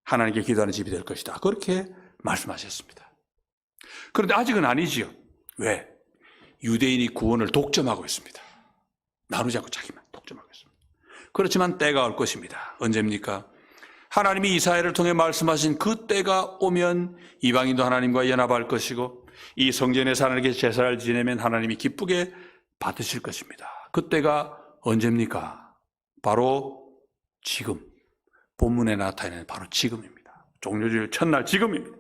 하나님께 기도하는 집이 될 것이다. 그렇게 말씀하셨습니다. 그런데 아직은 아니지요. 왜? 유대인이 구원을 독점하고 있습니다. 나누지 않고 자기만 독점하고 있습니다. 그렇지만 때가 올 것입니다. 언제입니까? 하나님이 이사야를 통해 말씀하신 그 때가 오면 이방인도 하나님과 연합할 것이고 이 성전에서 하나님께 제사를 지내면 하나님이 기쁘게 받으실 것입니다. 그때가 언제입니까? 바로 지금. 본문에 나타나는 바로 지금입니다. 종료주일 첫날 지금입니다.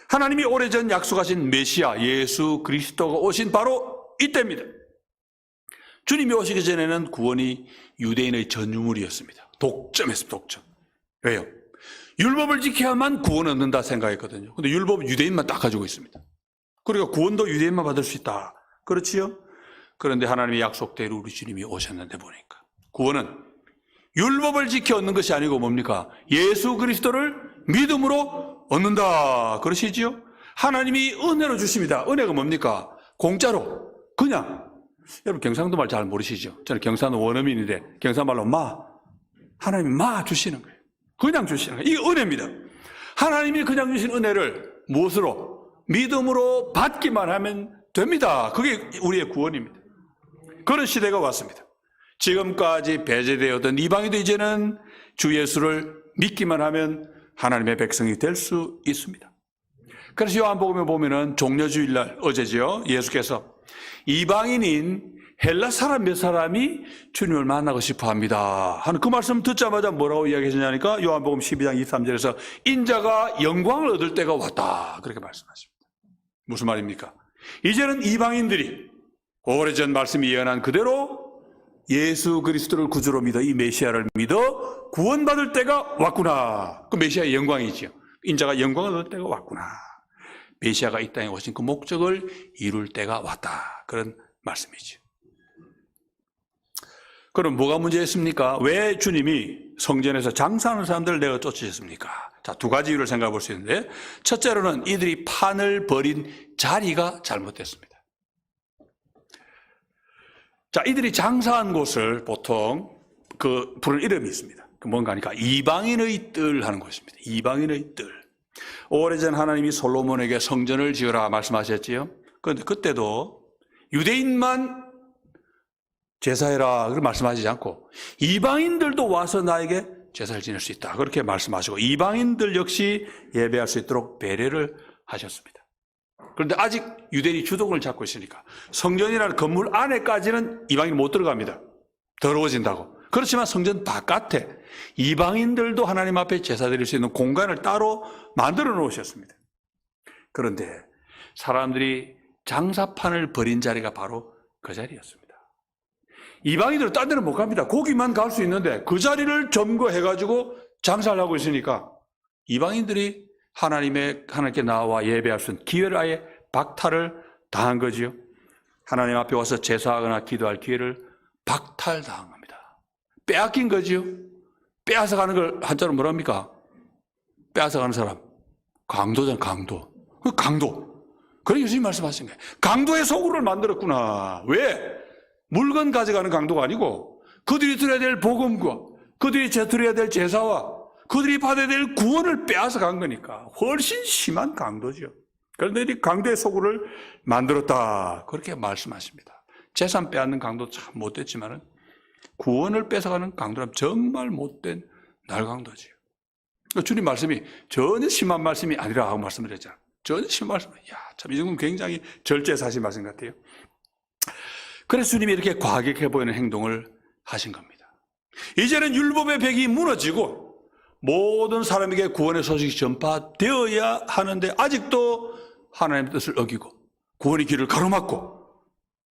하나님이 오래전 약속하신 메시아 예수 그리스도가 오신 바로 이때입니다. 주님이 오시기 전에는 구원이 유대인의 전유물이었습니다. 독점했습니다. 독점. 왜요? 율법을 지켜야만 구원 얻는다 생각했거든요. 근데 율법 유대인만 딱 가지고 있습니다. 그러니까 구원도 유대인만 받을 수 있다. 그렇지요? 그런데 하나님의 약속대로 우리 주님이 오셨는데 보니까 구원은 율법을 지켜 얻는 것이 아니고 뭡니까? 예수 그리스도를 믿음으로 얻는다. 그러시지요? 하나님이 은혜로 주십니다. 은혜가 뭡니까? 공짜로 그냥. 여러분 경상도 말 잘 모르시죠? 저는 경상도 원어민인데 경상말로 하나님이 주시는 거예요. 그냥 주시는 거예요. 이게 은혜입니다. 하나님이 그냥 주신 은혜를 무엇으로? 믿음으로 받기만 하면 됩니다. 그게 우리의 구원입니다. 그런 시대가 왔습니다. 지금까지 배제되었던 이방인도 이제는 주 예수를 믿기만 하면 하나님의 백성이 될 수 있습니다. 그래서 요한복음에 보면은 종려주일날 어제죠. 예수께서 이방인인 헬라 사람 몇 사람이 주님을 만나고 싶어 합니다 하는 그 말씀 듣자마자 뭐라고 이야기하시냐니까 요한복음 12장 23절에서 인자가 영광을 얻을 때가 왔다 그렇게 말씀하십니다. 무슨 말입니까? 이제는 이방인들이 오래전 말씀이 예언한 그대로 예수 그리스도를 구주로 믿어 이 메시아를 믿어 구원받을 때가 왔구나. 그 메시아의 영광이지요. 인자가 영광을 얻을 때가 왔구나. 메시아가 이 땅에 오신 그 목적을 이룰 때가 왔다. 그런 말씀이죠. 그럼 뭐가 문제였습니까? 왜 주님이 성전에서 장사하는 사람들을 내어 쫓으셨습니까? 자, 두 가지 이유를 생각해 볼 수 있는데 첫째로는 이들이 판을 벌인 자리가 잘못됐습니다. 자, 이들이 장사한 곳을 보통 그 부르는 이름이 있습니다. 그 뭔가 하니까 이방인의 뜰 하는 곳입니다. 이방인의 뜰. 오래전 하나님이 솔로몬에게 성전을 지으라 말씀하셨지요. 그런데 그때도 유대인만 제사해라 그렇게 말씀하시지 않고 이방인들도 와서 나에게 제사를 지낼 수 있다 그렇게 말씀하시고 이방인들 역시 예배할 수 있도록 배려를 하셨습니다. 그런데 아직 유대인이 주도권을 잡고 있으니까 성전이라는 건물 안에까지는 이방인이 못 들어갑니다. 더러워진다고. 그렇지만 성전 바깥에 이방인들도 하나님 앞에 제사 드릴 수 있는 공간을 따로 만들어 놓으셨습니다. 그런데 사람들이 장사판을 벌인 자리가 바로 그 자리였습니다. 이방인들은 딴 데는 못 갑니다. 거기만 갈 수 있는데 그 자리를 점거해가지고 장사를 하고 있으니까 이방인들이 하나님께 나와 예배할 수 있는 기회를 아예 박탈을 당한 거지요. 하나님 앞에 와서 제사하거나 기도할 기회를 박탈당한 겁니다. 빼앗긴 거지요. 빼앗아가는 걸 한자로 뭐라 합니까? 빼앗아가는 사람. 강도잖아, 강도. 강도. 그래 예수님 말씀하신 거예요. 강도의 소굴을 만들었구나. 왜? 물건 가져가는 강도가 아니고 그들이 들어야 될 복음과 그들이 드려야 될 제사와 그들이 받아야 될 구원을 빼앗아 간 거니까 훨씬 심한 강도죠. 그런데 이 강도의 소굴을 만들었다 그렇게 말씀하십니다. 재산 빼앗는 강도 참 못됐지만 구원을 뺏어가는 강도라면 정말 못된 날강도지요. 주님 말씀이 전혀 심한 말씀이 아니라 하고 말씀드렸잖아요. 전혀 심한 말씀. 참 이 정도는 굉장히 절제사실 말씀 같아요. 그래서 주님이 이렇게 과격해 보이는 행동을 하신 겁니다. 이제는 율법의 벽이 무너지고 모든 사람에게 구원의 소식이 전파되어야 하는데 아직도 하나님의 뜻을 어기고 구원의 길을 가로막고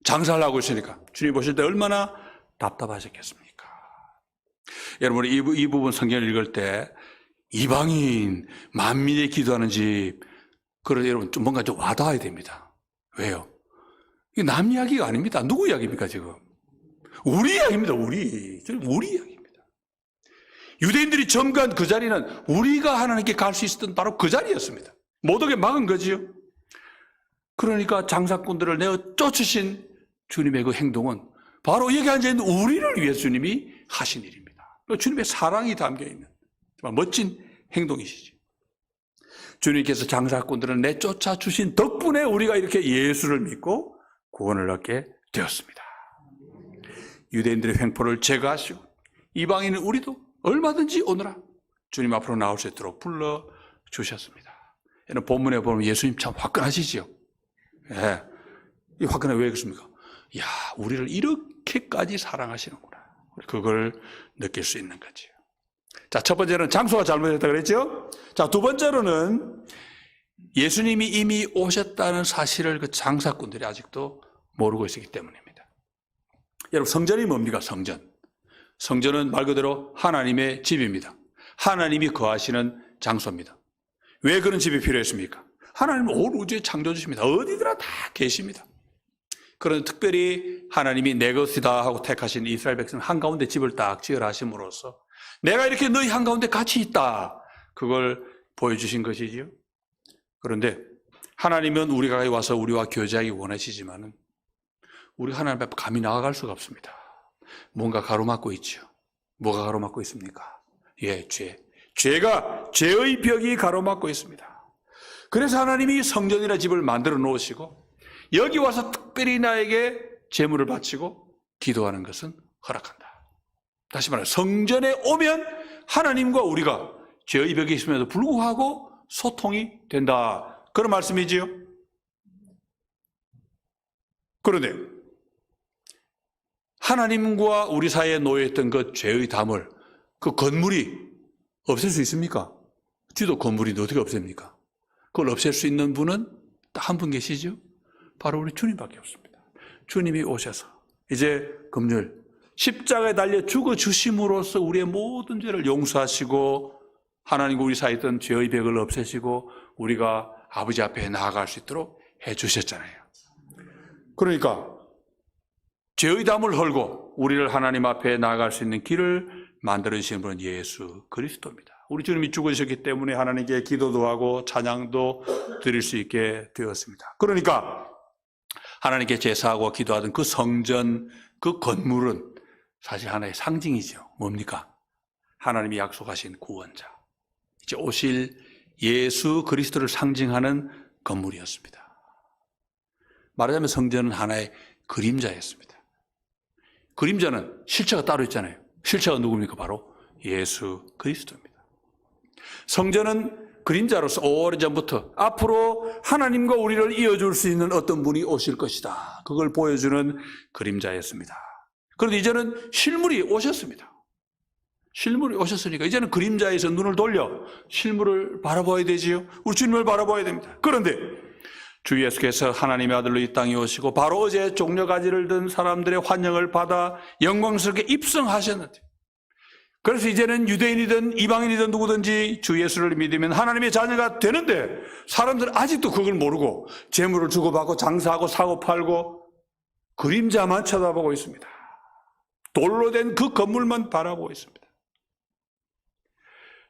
장사를 하고 있으니까 주님 보실 때 얼마나 답답하셨겠습니까? 여러분 이 부분 성경을 읽을 때 이방인 만민이 기도하는 집 그런 여러분 좀 뭔가 좀 와닿아야 됩니다. 왜요? 이게 남 이야기가 아닙니다. 누구 이야기입니까 지금? 우리 이야기입니다. 우리 이야기입니다. 유대인들이 점거한 그 자리는 우리가 하나님께 갈 수 있었던 바로 그 자리였습니다. 못 오게 막은 거지요. 그러니까 장사꾼들을 내어 쫓으신 주님의 그 행동은 바로 여기 앉아있는 우리를 위해 주님이 하신 일입니다. 주님의 사랑이 담겨있는 정말 멋진 행동이시죠. 주님께서 장사꾼들을 내쫓아 주신 덕분에 우리가 이렇게 예수를 믿고 구원을 얻게 되었습니다. 유대인들의 횡포를 제거하시고 이방인은 우리도 얼마든지 오너라 주님 앞으로 나올 수 있도록 불러주셨습니다. 이런 본문에 보면 예수님 참 화끈하시지요. 예. 이 화끈해 왜 그렇습니까? 야, 우리를 이렇게까지 사랑하시는구나. 그걸 느낄 수 있는 거죠. 자, 첫 번째는 장소가 잘못됐다 그랬죠? 자, 두 번째로는 예수님이 이미 오셨다는 사실을 그 장사꾼들이 아직도 모르고 있었기 때문입니다. 여러분, 성전이 뭡니까? 성전은 말 그대로 하나님의 집입니다. 하나님이 거하시는 장소입니다. 왜 그런 집이 필요했습니까? 하나님은 온 우주에 창조주십니다. 어디더라 다 계십니다. 그런데 특별히 하나님이 내 것이다 하고 택하신 이스라엘 백성 한가운데 집을 딱 지으라 하심으로써 내가 이렇게 너희 한가운데 같이 있다. 그걸 보여주신 것이지요. 그런데 하나님은 우리가 와서 우리와 교제하기 원하시지만은 우리 하나님 앞에 감히 나아갈 수가 없습니다. 뭔가 가로막고 있죠. 뭐가 가로막고 있습니까? 예, 죄가 죄의 벽이 가로막고 있습니다. 그래서 하나님이 성전이라 집을 만들어 놓으시고 여기 와서 특별히 나에게 제물을 바치고 기도하는 것은 허락한다. 다시 말해 성전에 오면 하나님과 우리가 죄의 벽이 있음에도 불구하고 소통이 된다. 그런 말씀이지요. 그런데 하나님과 우리 사이에 놓여있던 그 죄의 담을 그 건물이 없앨 수 있습니까? 지도 건물인데 어떻게 없앱니까? 그걸 없앨 수 있는 분은 딱 한 분 계시죠? 바로 우리 주님밖에 없습니다. 주님이 오셔서 이제 금요일 십자가에 달려 죽어주심으로써 우리의 모든 죄를 용서하시고 하나님과 우리 사이에 있던 죄의 벽을 없애시고 우리가 아버지 앞에 나아갈 수 있도록 해주셨잖아요. 그러니까 죄의 담을 헐고 우리를 하나님 앞에 나아갈 수 있는 길을 만들어주신 분은 예수 그리스도입니다. 우리 주님이 죽으셨기 때문에 하나님께 기도도 하고 찬양도 드릴 수 있게 되었습니다. 그러니까 하나님께 제사하고 기도하던 그 성전, 그 건물은 사실 하나의 상징이죠. 뭡니까? 하나님이 약속하신 구원자, 이제 오실 예수 그리스도를 상징하는 건물이었습니다. 말하자면 성전은 하나의 그림자였습니다. 그림자는 실체가 따로 있잖아요. 실체가 누굽니까? 바로 예수 그리스도입니다. 성전은 그림자로서 오래전부터 앞으로 하나님과 우리를 이어줄 수 있는 어떤 분이 오실 것이다. 그걸 보여주는 그림자였습니다. 그런데 이제는 실물이 오셨습니다. 실물이 오셨으니까 이제는 그림자에서 눈을 돌려 실물을 바라봐야 되지요. 우리 주님을 바라봐야 됩니다. 그런데 주 예수께서 하나님의 아들로 이 땅에 오시고 바로 어제 종려가지를 든 사람들의 환영을 받아 영광스럽게 입성하셨는데, 그래서 이제는 유대인이든 이방인이든 누구든지 주 예수를 믿으면 하나님의 자녀가 되는데 사람들은 아직도 그걸 모르고 재물을 주고받고 장사하고 사고 팔고 그림자만 쳐다보고 있습니다. 돌로 된 그 건물만 바라보고 있습니다.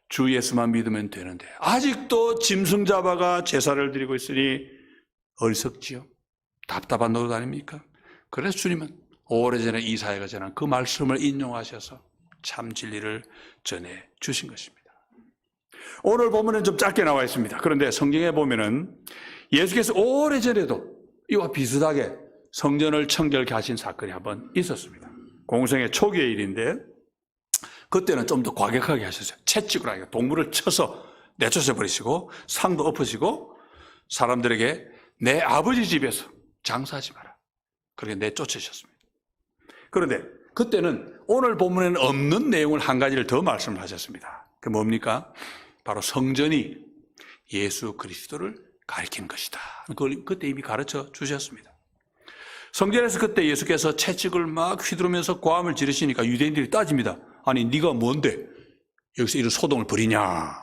주 예수만 믿으면 되는데 아직도 짐승 잡아가 제사를 드리고 있으니 어리석지요. 답답한 노릇 아닙니까? 그래서 주님은 오래전에 이사야가 전한 그 말씀을 인용하셔서 참 진리를 전해 주신 것입니다. 오늘 본문은 좀 짧게 나와 있습니다. 그런데 성경에 보면은 예수께서 오래전에도 이와 비슷하게 성전을 청결케 하신 사건이 한번 있었습니다. 공생의 초기의 일인데 그때는 좀 더 과격하게 하셨어요. 채찍으로 하니까 동물을 쳐서 내쫓아 버리시고 상도 엎으시고 사람들에게 내 아버지 집에서 장사하지 마라. 그렇게 내쫓으셨습니다. 그런데 그때는 오늘 본문에는 없는 내용을 한 가지를 더 말씀을 하셨습니다. 그게 뭡니까? 바로 성전이 예수 그리스도를 가리키는 것이다. 그걸 그때 이미 가르쳐 주셨습니다. 성전에서 그때 예수께서 채찍을 막 휘두르면서 고함을 지르시니까 유대인들이 따집니다. 아니 네가 뭔데 여기서 이런 소동을 벌이냐.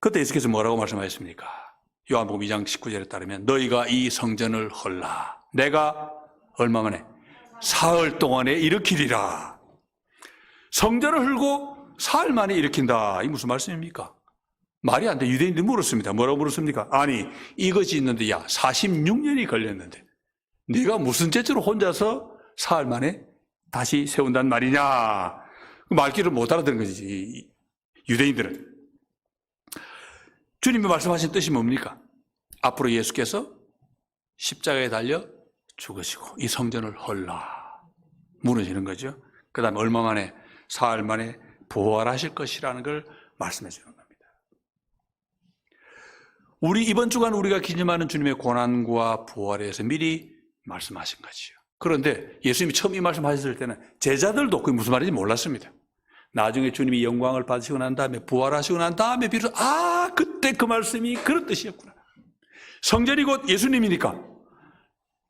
그때 예수께서 뭐라고 말씀하셨습니까? 요한복음 2장 19절에 따르면 너희가 이 성전을 헐라 내가 얼마 만에 사흘 동안에 일으키리라. 성전을 헐고 사흘 만에 일으킨다. 이 무슨 말씀입니까? 말이 안 돼. 유대인들이 물었습니다. 뭐라고 물었습니까? 아니 이것이 있는데 야 46년이 걸렸는데 네가 무슨 죄로 혼자서 사흘 만에 다시 세운단 말이냐. 말귀를 못 알아듣는 거지, 유대인들은. 주님이 말씀하신 뜻이 뭡니까? 앞으로 예수께서 십자가에 달려 죽으시고 이 성전을 헐라 무너지는 거죠. 그 다음에 얼마 만에, 사흘 만에 부활하실 것이라는 걸 말씀해 주는 겁니다. 이번 주간 우리가 기념하는 주님의 고난과 부활에 대해서 미리 말씀하신 거지요. 그런데 예수님이 처음 이 말씀하셨을 때는 제자들도 그게 무슨 말인지 몰랐습니다. 나중에 주님이 영광을 받으시고 난 다음에, 부활하시고 난 다음에 비로소 그때 그 말씀이 그런 뜻이었구나. 성전이 곧 예수님이니까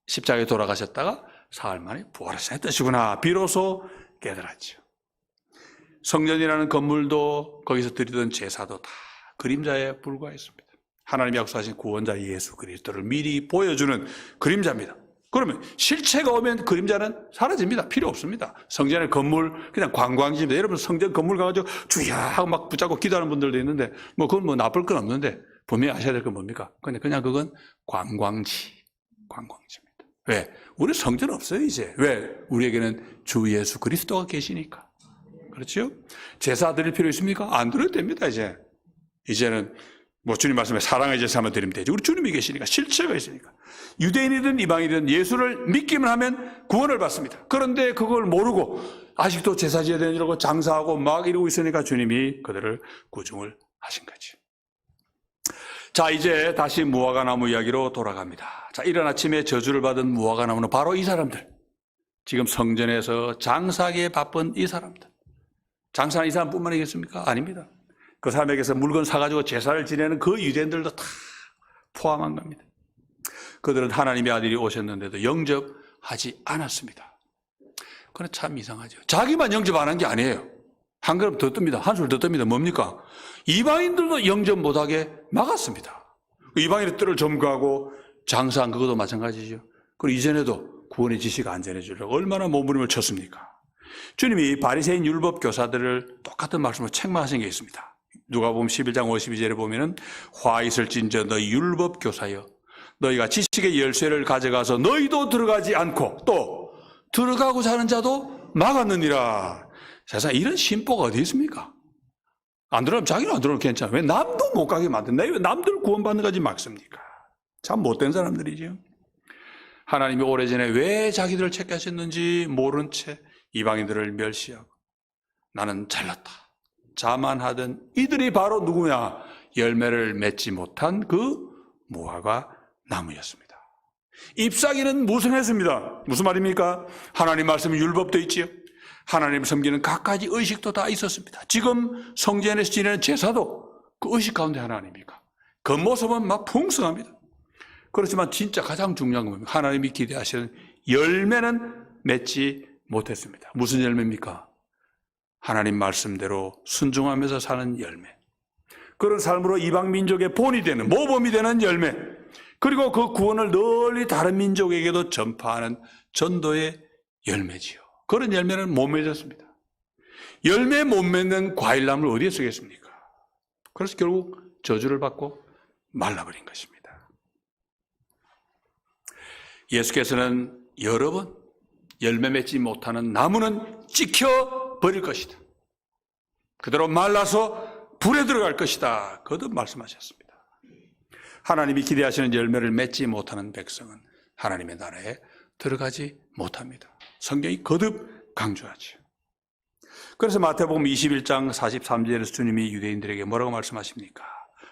십자가에 돌아가셨다가 사흘 만에 부활하신 뜻이구나. 비로소 깨달았죠. 성전이라는 건물도 거기서 드리던 제사도 다 그림자에 불과했습니다. 하나님이 약속하신 구원자 예수 그리스도를 미리 보여주는 그림자입니다. 그러면 실체가 오면 그림자는 사라집니다. 필요 없습니다. 성전의 건물 그냥 관광지입니다. 여러분 성전 건물 가가지고 주야 하고 막 붙잡고 기도하는 분들도 있는데 그건 나쁠 건 없는데 분명히 아셔야 될 건 뭡니까? 그냥 그건 관광지입니다. 왜? 우리 성전 없어요 이제. 왜? 우리에게는 주 예수 그리스도가 계시니까. 그렇죠? 제사 드릴 필요 있습니까? 안 드려도 됩니다 이제. 이제는 주님 말씀에 사랑의 제사만 드리면 되죠. 우리 주님이 계시니까, 실체가 있으니까. 유대인이든 이방인이든 예수를 믿기만 하면 구원을 받습니다. 그런데 그걸 모르고 아직도 제사 지어야 되는 이러고 장사하고 막 이러고 있으니까 주님이 그들을 구중을 하신 거죠. 자, 이제 다시 무화과나무 이야기로 돌아갑니다. 자, 이른 아침에 저주를 받은 무화과나무는 바로 이 사람들. 지금 성전에서 장사하기에 바쁜 이 사람들. 장사하는 이 사람뿐만이겠습니까? 아닙니다. 그 사람에게서 물건 사가지고 제사를 지내는 그 유대인들도 다 포함한 겁니다. 그들은 하나님의 아들이 오셨는데도 영접하지 않았습니다. 그건 참 이상하죠. 자기만 영접 안 한 게 아니에요. 한 걸음 더 뜹니다. 한술 더 뜹니다. 뭡니까? 이방인들도 영접 못하게 막았습니다. 이방인의 뜰을 점거하고 장사한 그것도 마찬가지죠. 그리고 이전에도 구원의 지시가 안 전해주려고 얼마나 몸부림을 쳤습니까? 주님이 바리새인 율법 교사들을 똑같은 말씀으로 책망하신 게 있습니다. 누가복음 11장 52절에 보면은 화 있을진저 너희 율법 교사여 너희가 지식의 열쇠를 가져가서 너희도 들어가지 않고 또 들어가고자 하는 자도 막았느니라. 세상에 이런 심보가 어디 있습니까? 안 들어가면 자기는 안 들어가면 괜찮아. 왜 남도 못 가게 만든다? 왜 남들 구원받는 거지 막습니까? 참 못된 사람들이죠. 하나님이 오래전에 왜 자기들을 택하셨는지 모른 채 이방인들을 멸시하고 나는 잘났다 자만하던 이들이 바로 누구냐? 열매를 맺지 못한 그 무화과 나무였습니다. 잎사귀는 무성했습니다. 무슨 말입니까? 하나님 말씀 율법도 있지요. 하나님을 섬기는 갖가지 의식도 다 있었습니다. 지금 성전에서 지내는 제사도 그 의식 가운데 하나 아닙니까? 겉모습은 막 풍성합니다. 그렇지만 진짜 가장 중요한 건 하나님이 기대하시는 열매는 맺지 못했습니다. 무슨 열매입니까? 하나님 말씀대로 순종하면서 사는 열매. 그런 삶으로 이방 민족의 본이 되는, 모범이 되는 열매. 그리고 그 구원을 널리 다른 민족에게도 전파하는 전도의 열매지요. 그런 열매는 못 맺었습니다. 열매 못 맺는 과일나무를 어디에 쓰겠습니까? 그래서 결국 저주를 받고 말라버린 것입니다. 예수께서는 여러 번 열매 맺지 못하는 나무는 찍혀 버릴 것이다. 그대로 말라서 불에 들어갈 것이다. 거듭 말씀하셨습니다. 하나님이 기대하시는 열매를 맺지 못하는 백성은 하나님의 나라에 들어가지 못합니다. 성경이 거듭 강조하죠. 그래서 마태복음 21장 43절에서 주님이 유대인들에게 뭐라고 말씀하십니까?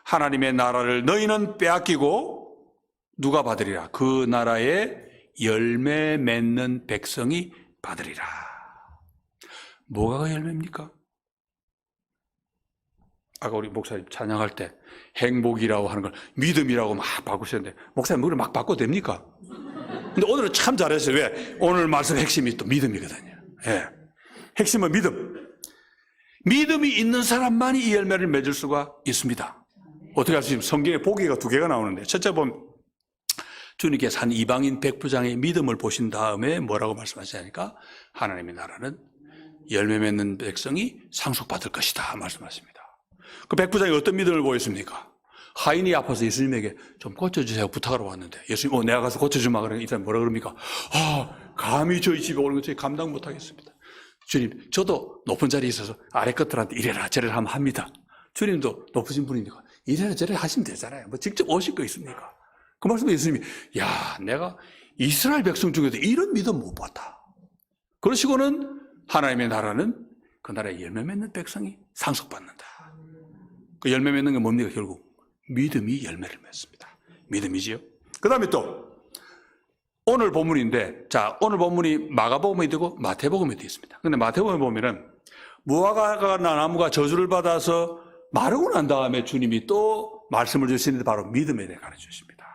하나님의 나라를 너희는 빼앗기고 누가 받으리라? 그 나라에 열매 맺는 백성이 받으리라. 뭐가 열매입니까? 아까 우리 목사님 찬양할 때 행복이라고 하는 걸 믿음이라고 막 바꾸셨는데 목사님 그걸 막 바꿔도 됩니까? 근데 오늘은 참 잘했어요. 왜? 오늘 말씀 핵심이 또 믿음이거든요. 예. 핵심은 믿음. 믿음이 있는 사람만이 이 열매를 맺을 수가 있습니다. 어떻게 할 수 있습니까? 성경에 보기가 두 개가 나오는데 첫째 보면 주님께서 한 이방인 백부장의 믿음을 보신 다음에 뭐라고 말씀하시냐니까 하나님의 나라는 열매 맺는 백성이 상속받을 것이다 말씀하십니다. 그 백부장이 어떤 믿음을 보였습니까? 하인이 아파서 예수님에게 좀 고쳐주세요 부탁하러 왔는데 예수님 내가 가서 고쳐주마 그러니까 이 사람이 뭐라 그럽니까? 감히 저희 집에 오는 거 저희 감당 못하겠습니다. 주님 저도 높은 자리에 있어서 아래 것들한테 이래라 저래라 하면 합니다. 주님도 높으신 분이니까 이래라 저래라 하시면 되잖아요. 뭐 직접 오실 거 있습니까? 그 말씀에 예수님이 내가 이스라엘 백성 중에도 이런 믿음 못 봤다. 그러시고는 하나님의 나라는 그 나라에 열매 맺는 백성이 상속받는다. 그 열매 맺는 게 뭡니까? 결국 믿음이 열매를 맺습니다. 믿음이지요. 그 다음에 또 오늘 본문인데 오늘 본문이 마가복음에 되고 마태복음에 되어 있습니다. 그런데 마태복음에 보면은 무화과 나무가 저주를 받아서 마르고 난 다음에 주님이 또 말씀을 주시는데 바로 믿음에 대해 가르쳐 주십니다.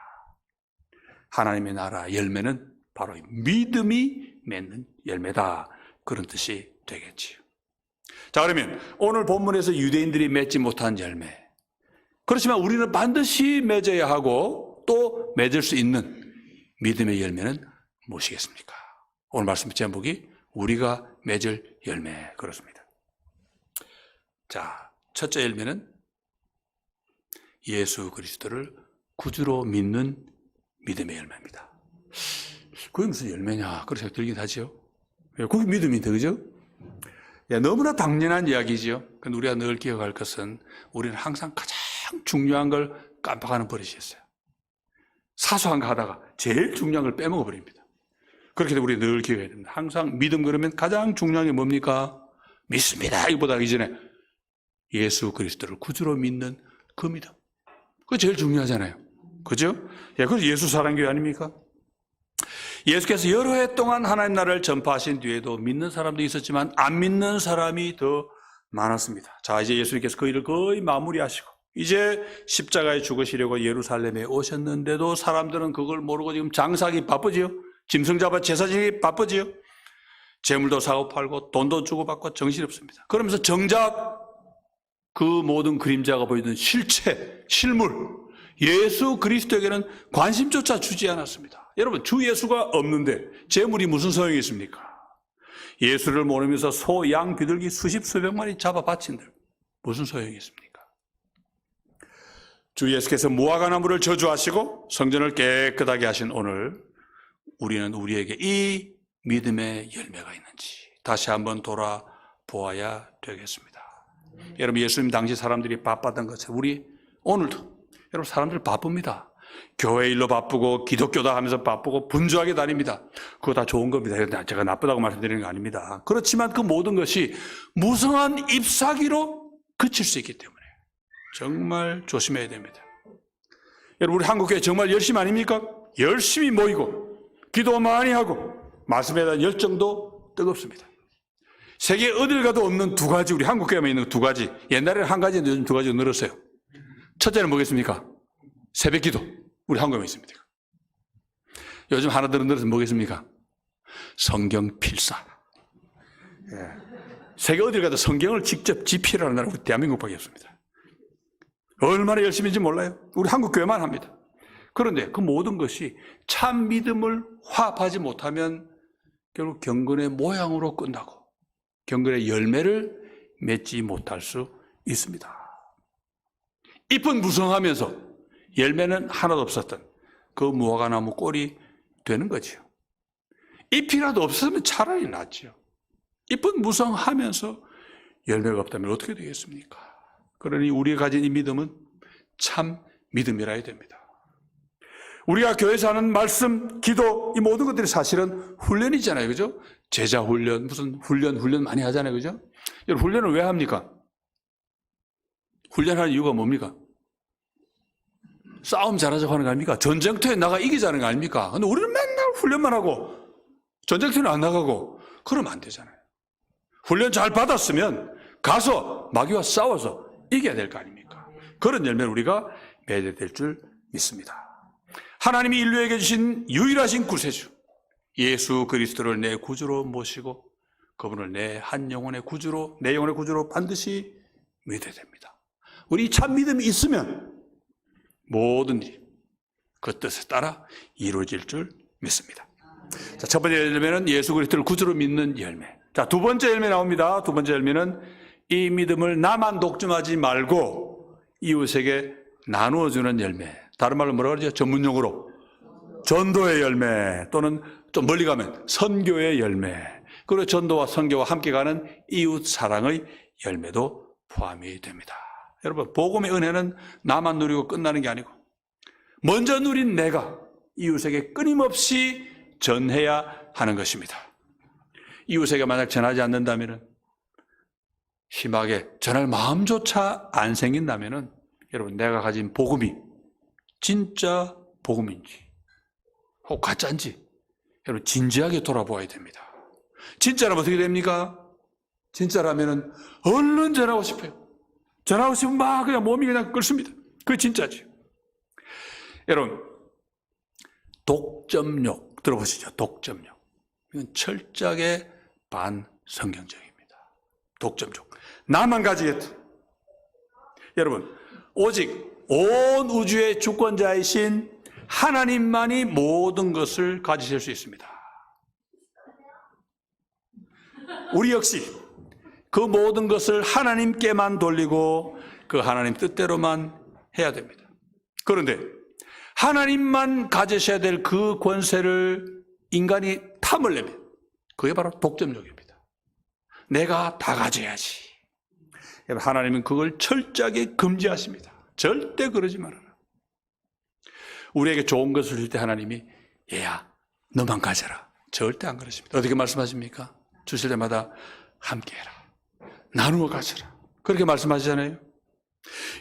하나님의 나라 열매는 바로 믿음이 맺는 열매다. 그런 뜻이 되겠지요. 자, 그러면 오늘 본문에서 유대인들이 맺지 못한 열매. 그렇지만 우리는 반드시 맺어야 하고 또 맺을 수 있는 믿음의 열매는 무엇이겠습니까? 오늘 말씀 제목이 우리가 맺을 열매 그렇습니다. 자, 첫째 열매는 예수 그리스도를 구주로 믿는 믿음의 열매입니다. 그게 무슨 열매냐 그런 생각 들긴 하죠. 그게 믿음인데 그죠? 너무나 당연한 이야기지요. 근데 우리가 늘 기억할 것은 우리는 항상 가장 중요한 걸 깜빡하는 버릇이 있어요. 사소한 거 하다가 제일 중요한 걸 빼먹어 버립니다. 그렇게 해서 우리 늘 기억해야 됩니다. 항상 믿음 그러면 가장 중요한 게 뭡니까? 믿습니다. 이보다 이전에 예수 그리스도를 구주로 믿는 그 믿음. 그게 제일 중요하잖아요. 그죠? 그래서 예수 사랑교회 아닙니까? 예수께서 여러 해 동안 하나님 나라를 전파하신 뒤에도 믿는 사람도 있었지만 안 믿는 사람이 더 많았습니다. 자, 이제 예수님께서 그 일을 거의 마무리하시고 이제 십자가에 죽으시려고 예루살렘에 오셨는데도 사람들은 그걸 모르고 지금 장사하기 바쁘지요. 짐승 잡아 제사 지내기 바쁘지요. 재물도 사고 팔고 돈도 주고받고 정신없습니다. 그러면서 정작 그 모든 그림자가 보이는 실체, 실물 예수 그리스도에게는 관심조차 주지 않았습니다. 여러분 주 예수가 없는데 재물이 무슨 소용이 있습니까? 예수를 모르면서 소, 양, 비둘기 수십 수백 마리 잡아 바친들 무슨 소용이 있습니까? 주 예수께서 무화과 나무를 저주하시고 성전을 깨끗하게 하신 오늘 우리는 우리에게 이 믿음의 열매가 있는지 다시 한번 돌아보아야 되겠습니다. 여러분 예수님 당시 사람들이 바빴던 것처럼 우리 오늘도 여러분 사람들 바쁩니다. 교회 일로 바쁘고 기독교다 하면서 바쁘고 분주하게 다닙니다. 그거 다 좋은 겁니다. 제가 나쁘다고 말씀드리는 거 아닙니다. 그렇지만 그 모든 것이 무성한 잎사귀로 그칠 수 있기 때문에 정말 조심해야 됩니다. 여러분 우리 한국교회 정말 열심히 아닙니까? 열심히 모이고 기도 많이 하고 말씀에 대한 열정도 뜨겁습니다. 세계 어딜 가도 없는 두 가지 우리 한국교회만 있는 두 가지 옛날에는 한 가지인데 요즘 두 가지로 늘었어요. 첫째는 뭐겠습니까? 새벽기도 우리 한국에 있습니다. 요즘 하나 더 늘어서 뭐겠습니까? 성경 필사. 세계 어딜 가도 성경을 직접 집필을 하는 나라 우리 대한민국밖에 없습니다. 얼마나 열심인지 몰라요. 우리 한국교회만 합니다. 그런데 그 모든 것이 참 믿음을 화합하지 못하면 결국 경건의 모양으로 끝나고 경건의 열매를 맺지 못할 수 있습니다. 잎은 무성하면서 열매는 하나도 없었던 그 무화과 나무 꼴이 되는 거죠. 잎이라도 없으면 차라리 낫죠. 잎은 무성하면서 열매가 없다면 어떻게 되겠습니까? 그러니 우리가 가진 이 믿음은 참 믿음이라 해야 됩니다. 우리가 교회에서 하는 말씀, 기도 이 모든 것들이 사실은 훈련이잖아요. 그죠? 제자 훈련, 무슨 훈련 많이 하잖아요. 그죠? 여러분 훈련을 왜 합니까? 훈련하는 이유가 뭡니까? 싸움 잘하자고 하는 거 아닙니까? 전쟁터에 나가 이기자는 거 아닙니까? 근데 우리는 맨날 훈련만 하고 전쟁터에는 안 나가고 그러면 안 되잖아요. 훈련 잘 받았으면 가서 마귀와 싸워서 이겨야 될 거 아닙니까? 그런 열매를 우리가 맺어야 될 줄 믿습니다. 하나님이 인류에게 주신 유일하신 구세주 예수 그리스도를 내 구주로 모시고 그분을 내 한 영혼의 구주로 내 영혼의 구주로 반드시 믿어야 됩니다. 우리 참 믿음이 있으면 모든 일이 그 뜻에 따라 이루어질 줄 믿습니다. 자, 첫 번째 열매는 예수 그리스도를 구주로 믿는 열매. 자, 두 번째 열매 나옵니다. 두 번째 열매는 이 믿음을 나만 독점하지 말고 이웃에게 나누어주는 열매. 다른 말로 뭐라 그러죠? 전문용어로 전도의 열매, 또는 좀 멀리 가면 선교의 열매, 그리고 전도와 선교와 함께 가는 이웃 사랑의 열매도 포함이 됩니다. 여러분, 복음의 은혜는 나만 누리고 끝나는 게 아니고 먼저 누린 내가 이웃에게 끊임없이 전해야 하는 것입니다. 이웃에게 만약 전하지 않는다면, 심하게 전할 마음조차 안 생긴다면, 여러분, 내가 가진 복음이 진짜 복음인지 혹 가짜인지 여러분 진지하게 돌아보아야 됩니다. 진짜라면 어떻게 됩니까? 진짜라면 얼른 전하고 싶어요. 전하고 싶으면 막 그냥 몸이 그냥 끓습니다. 그게 진짜지. 여러분, 독점욕 들어보시죠. 독점욕. 이건 철저하게 반성경적입니다. 독점욕. 나만 가지겠다. 여러분, 오직 온 우주의 주권자이신 하나님만이 모든 것을 가지실 수 있습니다. 우리 역시 그 모든 것을 하나님께만 돌리고 그 하나님 뜻대로만 해야 됩니다. 그런데 하나님만 가지셔야 될 그 권세를 인간이 탐을 내면 그게 바로 독점적입니다. 내가 다 가져야지. 하나님은 그걸 철저하게 금지하십니다. 절대 그러지 말아라. 우리에게 좋은 것을 줄 때 하나님이 얘야 너만 가져라. 절대 안 그러십니다. 어떻게 말씀하십니까? 주실 때마다 함께해라. 나누어 가져라. 그렇게 말씀하시잖아요.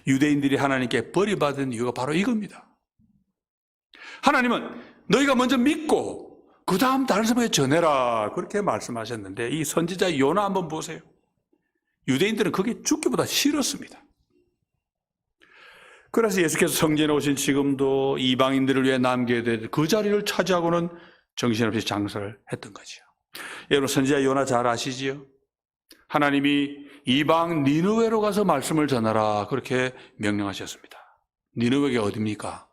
유대인들이 하나님께 버림받은 이유가 바로 이겁니다. 하나님은 너희가 먼저 믿고 그 다음 다른 사람에게 전해라. 그렇게 말씀하셨는데 이 선지자 요나 한번 보세요. 유대인들은 그게 죽기보다 싫었습니다. 그래서 예수께서 성전에 오신 지금도 이방인들을 위해 남겨야 될 그 자리를 차지하고는 정신없이 장사를 했던 거죠. 여러분, 선지자 요나 잘 아시지요? 하나님이 이방 니느웨로 가서 말씀을 전하라 그렇게 명령하셨습니다. 니느웨가 어디입니까?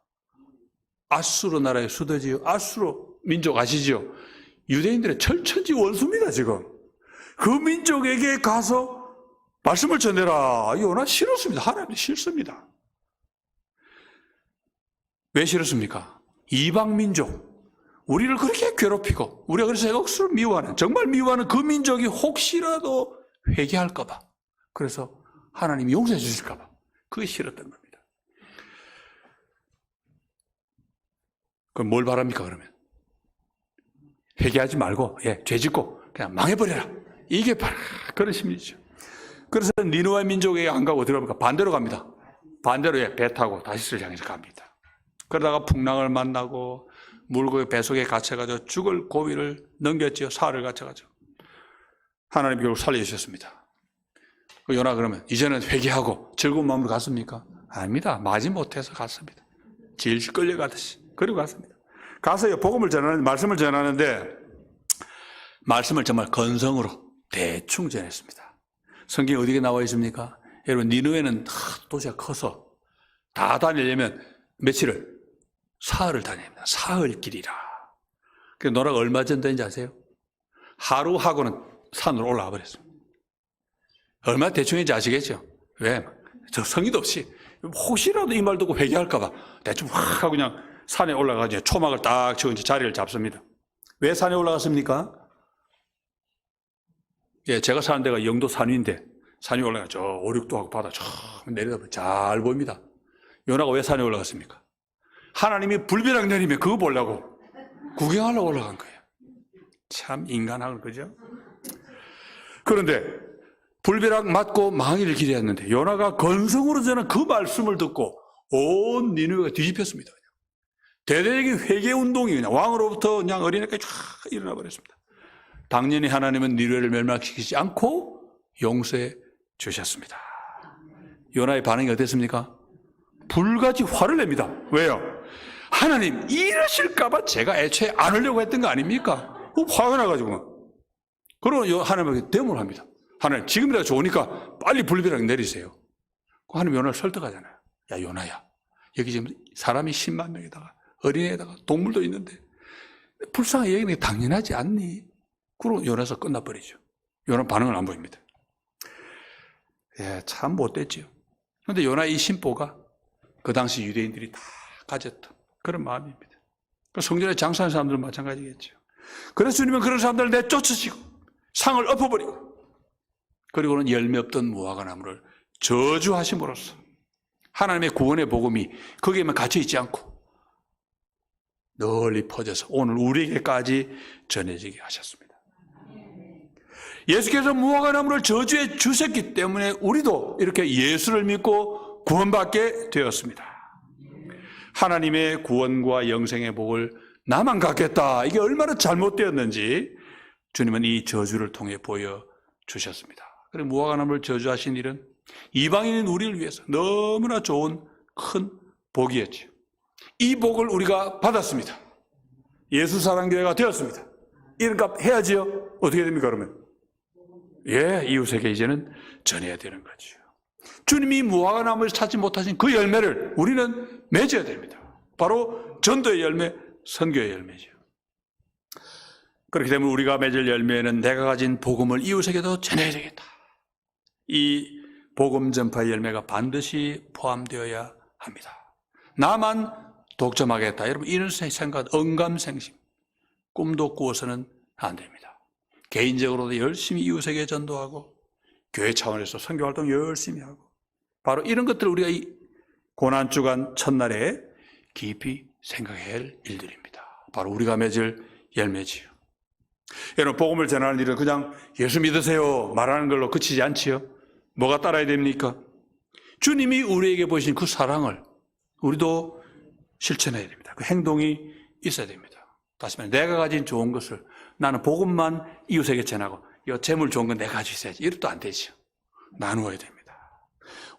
아수르 나라의 수도지요. 아수르 민족 아시죠? 유대인들의 철천지 원수입니다. 지금 그 민족에게 가서 말씀을 전해라. 요나 싫었습니다. 하나님도 싫습니다. 왜 싫었습니까? 이방 민족, 우리를 그렇게 괴롭히고 우리가 그래서 억수로 미워하는, 정말 미워하는 그 민족이 혹시라도 회개할까 봐, 그래서 하나님이 용서해 주실까 봐 그게 싫었던 겁니다. 그럼 뭘 바랍니까? 그러면 회개하지 말고 죄 짓고 그냥 망해버려라. 이게 바로 그런 심리죠. 그래서 니느웨 민족에게 안 가고 어디로 갑니까? 반대로 갑니다. 반대로 배 타고 다시스를 향해서 갑니다. 그러다가 풍랑을 만나고 물고기 배 속에 갇혀가지고 죽을 고비를 넘겼죠. 사흘을 갇혀가지고 하나님 결국 살려주셨습니다. 그 요나 그러면 이제는 회개하고 즐거운 마음으로 갔습니까? 아닙니다. 마지 못해서 갔습니다. 질질 끌려가듯이 그리고 갔습니다. 가서요 복음을 전하는, 말씀을 전하는데 말씀을 정말 건성으로 대충 전했습니다. 성경에 어디에 나와 있습니까? 여러분, 니느웨는 도시가 커서 다 다니려면 며칠을? 사흘을 다녀야 합니다. 사흘 길이라. 그 노라가 얼마 정도 되는지 아세요? 하루 하고는 산으로 올라가 버렸습니다. 얼마나 대충인지 아시겠죠? 왜? 저 성의도 없이 혹시라도 이 말 듣고 회개할까 봐 대충 확 하고 그냥 산에 올라가서 초막을 딱 치고 이제 자리를 잡습니다. 왜 산에 올라갔습니까? 제가 사는 데가 영도 산위인데 산이 올라가 저 5, 6도 하고 바다 저 내려다보면 잘 보입니다. 요나가 왜 산에 올라갔습니까? 하나님이 불벼락 내리면 그거 보려고 구경하려고 올라간 거예요. 참 인간하고 그죠? 그런데 불벼락 맞고 망하기를 기대했는데 요나가 건성으로 전한 그 말씀을 듣고 온 니느웨가 뒤집혔습니다. 대대적인 회개운동이 그냥 왕으로부터 그냥 어린애까지 쫙 일어나 버렸습니다. 당연히 하나님은 니느웨를 멸망시키지 않고 용서해 주셨습니다. 요나의 반응이 어땠습니까? 불같이 화를 냅니다. 왜요? 하나님 이러실까봐 제가 애초에 안 하려고 했던 거 아닙니까? 화가 나가지고 그러고 하나님에게 대모를 합니다. 하나님 지금이라도 좋으니까 빨리 불벼락 내리세요. 하나님 요나를 설득하잖아요. 야 요나야, 여기 지금 사람이 10만 명에다가 어린애에다가 동물도 있는데 불쌍하게 여기는 게 당연하지 않니? 그러고 요나서 끝나버리죠. 요나 반응은 안 보입니다. 참 못됐죠. 그런데 요나의 이 심보가 그 당시 유대인들이 다 가졌던 그런 마음입니다. 성전에 장사하는 사람들은 마찬가지겠죠. 그래서 주님은 그런 사람들을 내쫓으시고 상을 엎어버리고 그리고는 열매 없던 무화과 나무를 저주하심으로써 하나님의 구원의 복음이 거기에만 갇혀있지 않고 널리 퍼져서 오늘 우리에게까지 전해지게 하셨습니다. 예수께서 무화과 나무를 저주해 주셨기 때문에 우리도 이렇게 예수를 믿고 구원받게 되었습니다. 하나님의 구원과 영생의 복을 나만 갖겠다. 이게 얼마나 잘못되었는지 주님은 이 저주를 통해 보여주셨습니다. 그리고 무화과 나무를 저주하신 일은 이방인인 우리를 위해서 너무나 좋은 큰 복이었죠. 이 복을 우리가 받았습니다. 예수 사랑교회가 되었습니다. 이러니까 해야지요. 어떻게 됩니까 그러면? 이웃에게 이제는 전해야 되는 거죠. 주님이 무화과 나무에서 찾지 못하신 그 열매를 우리는 맺어야 됩니다. 바로 전도의 열매, 선교의 열매죠. 그렇기 때문에 우리가 맺을 열매는 내가 가진 복음을 이웃에게도 전해야 되겠다. 이 복음 전파의 열매가 반드시 포함되어야 합니다. 나만 독점하겠다. 여러분 이런 생각, 언감생심, 꿈도 꾸어서는 안 됩니다. 개인적으로도 열심히 이웃에게 전도하고 교회 차원에서 선교활동 열심히 하고 바로 이런 것들을 우리가 이 고난주간 첫날에 깊이 생각해야 할 일들입니다. 바로 우리가 맺을 열매지요. 여러분 복음을 전하는 일은 그냥 예수 믿으세요 말하는 걸로 그치지 않지요. 뭐가 따라야 됩니까? 주님이 우리에게 보이신 그 사랑을 우리도 실천해야 됩니다. 그 행동이 있어야 됩니다. 다시 말해 내가 가진 좋은 것을 나는 복음만 이웃에게 전하고 이 재물 좋은 건 내가 가지고 있어야지. 이것도 안 되죠. 나누어야 됩니다.